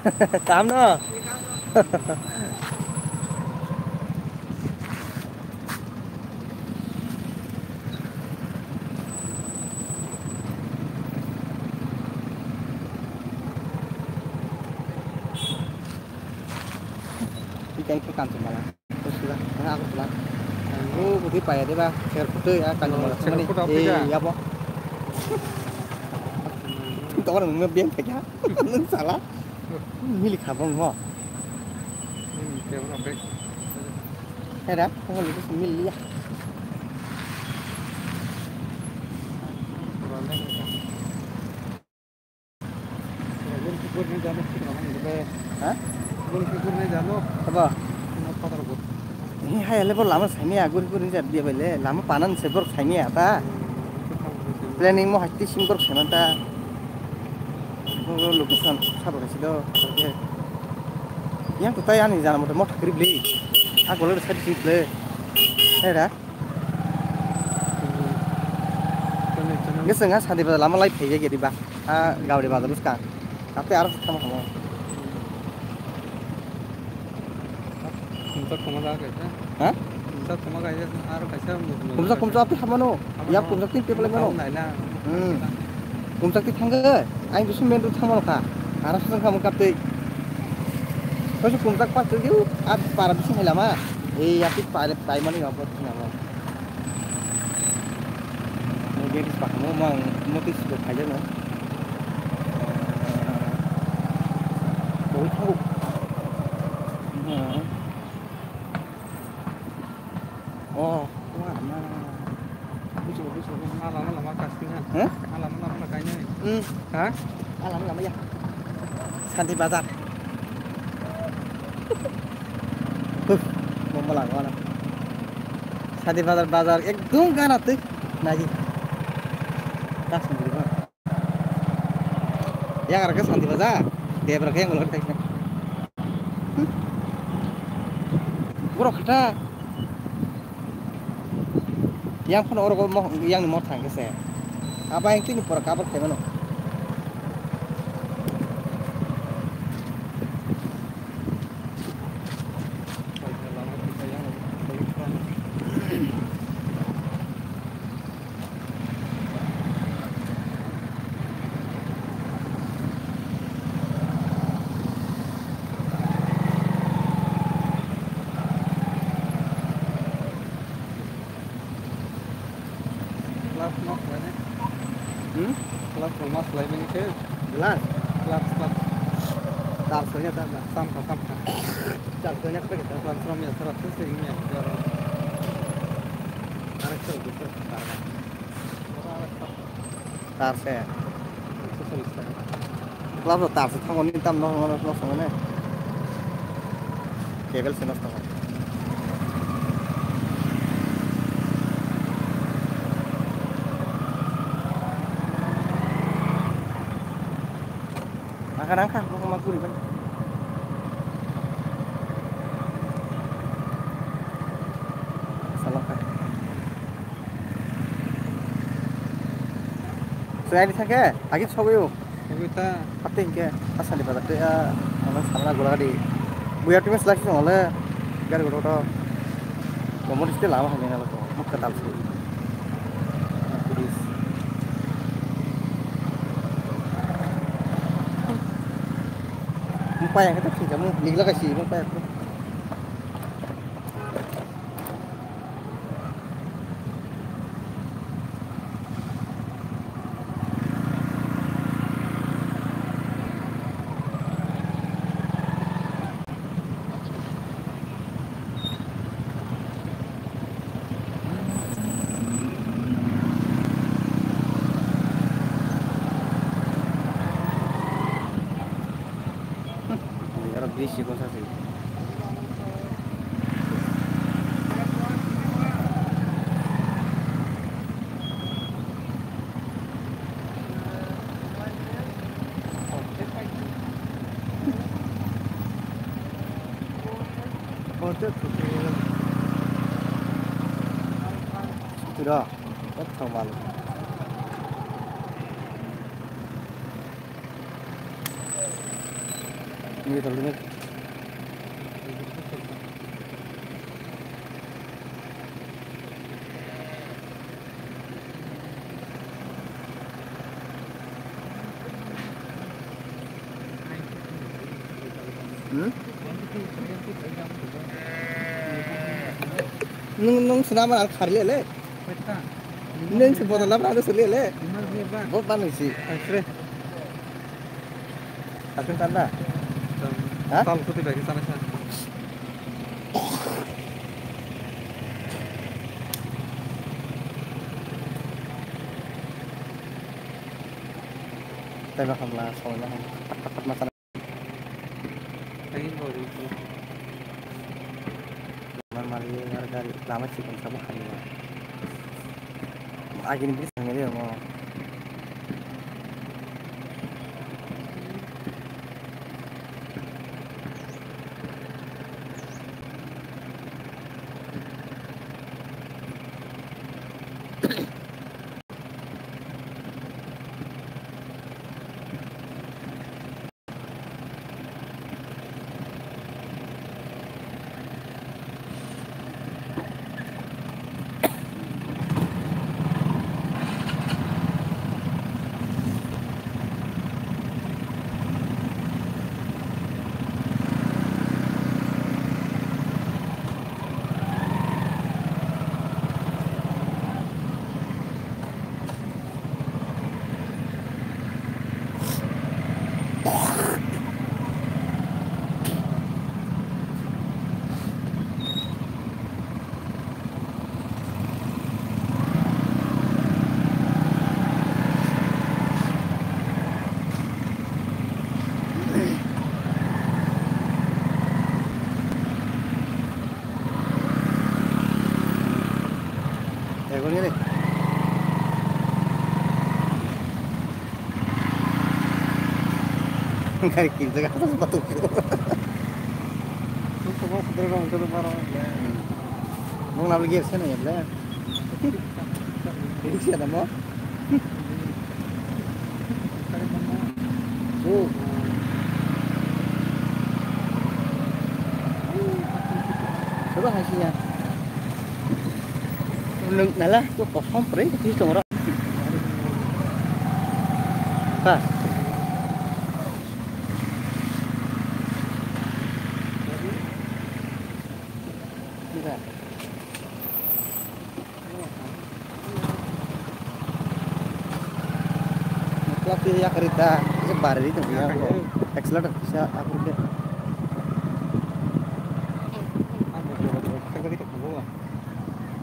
काम ना? Ikan ke kantor malah, terus lah, aku pulang. Aku putih payah deh bah, share putih ya kantor malah. Iya boh. Itu orang ngebiang kayak, neng salah. Milik abang mo. Ada, kamu lihat milik ya. Hah? Apa? Ini hai level lama saya ni agur jadi dia beli lama panan sebor saya ni apa? Planning mo hati simpor saya manta. Location satu kasih do. Yang tu tayar ni jangan mau tak beli. Aku lalu saya di beli. Ada? Nggak sengaja sandi pada lama lagi pergi jadi bah. Gaul di bazar sekarang. Tapi harus sama kamu. Hah? Kumsa api hamano. Ya kumsa tin people mano. Kumsa tin thangga. Aing dusun main tu thangmano ka. Harus kamu kapte. Kau tu kumsa pas tu dia. Para dusun helama. Ya pit pai mani ngapa tu nama. Dia di sepak kamu mang motis tu aja no. Boi tahu. Oh, mana? Lama castingnya. Hah? Lama kayaknya. Hah? Lama ya. Santi bazar. Mau malang mana? Santi bazar ekdom ganas tuh. Nagi. Tas sendiri mah. Yang harga Santi bazar. Dia berapa yang ngeluar teknik? Bro kata. Yang pun orang mau yang mau tangke saya. Apa yang ini pura kabar kayak mana? Kelas rumah selain ini ke Jelas. kelas Tarsonya tak. sampai Tarsonya apa kita? kelas rumahnya 100 ini Anak tu gitu. Tarse. Kelas tu tarse. Thang ini tam nong sama ni. Kabel senos tak. Angkat mau maku ni kan. Salah kan. Saya di sana, lagi coba kita apa yang asal di pada dia, orang sama gula di. Buat tu mesti lagi soalnya, kan gula tu, kamu mesti lama hanya nak tu, mak ketal sih. Mumpah yang kita sih kamu, ni lagi sih mumpah tu. Era berisik masa sih. Sudah, betul malu. Ini terlalu nung senama al khari le nung se bodoh lah berada suli le bot panas sih tapi tanda Tal putih bagi sana sana. tapi makamlah soalnya tempat masalah Lagi baru itu. mali harga lama sih kan kamu kan ya agak ini bisa ngeliat mau ini nih nggak kita kan sepatu Semua sudah itu baru. mau ngambil gear sana ya belah ini siapa mau coba hasilnya nah lah tuh kosong perih di orang pas tidak tapi ya kereta sebar itu ya accelerator bisa aku deh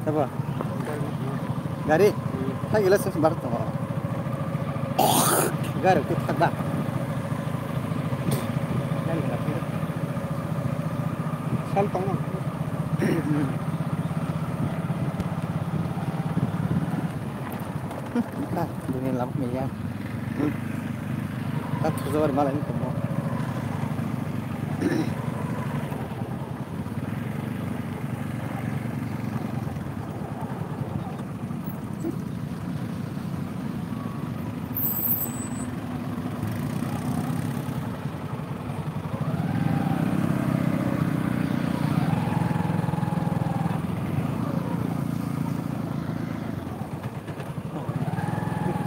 apa Gari, saya gila sebar tuh. Gari, kita tak. Saltang. Kita dunia lampu ya. Tak terus malah ini semua.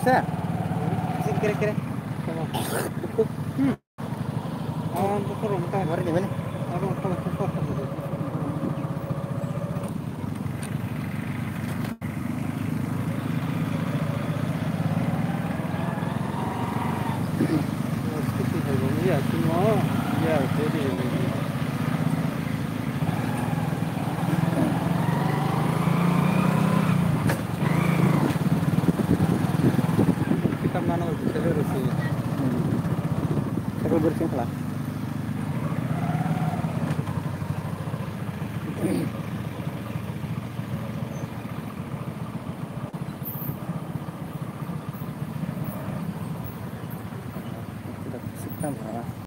Bisa? Sini kira-kira. Betul, betul. Kemarin di mana? Iya, semua. Ya, jadi kita mana bisa bersih. Saya bersih lah. Kita sikap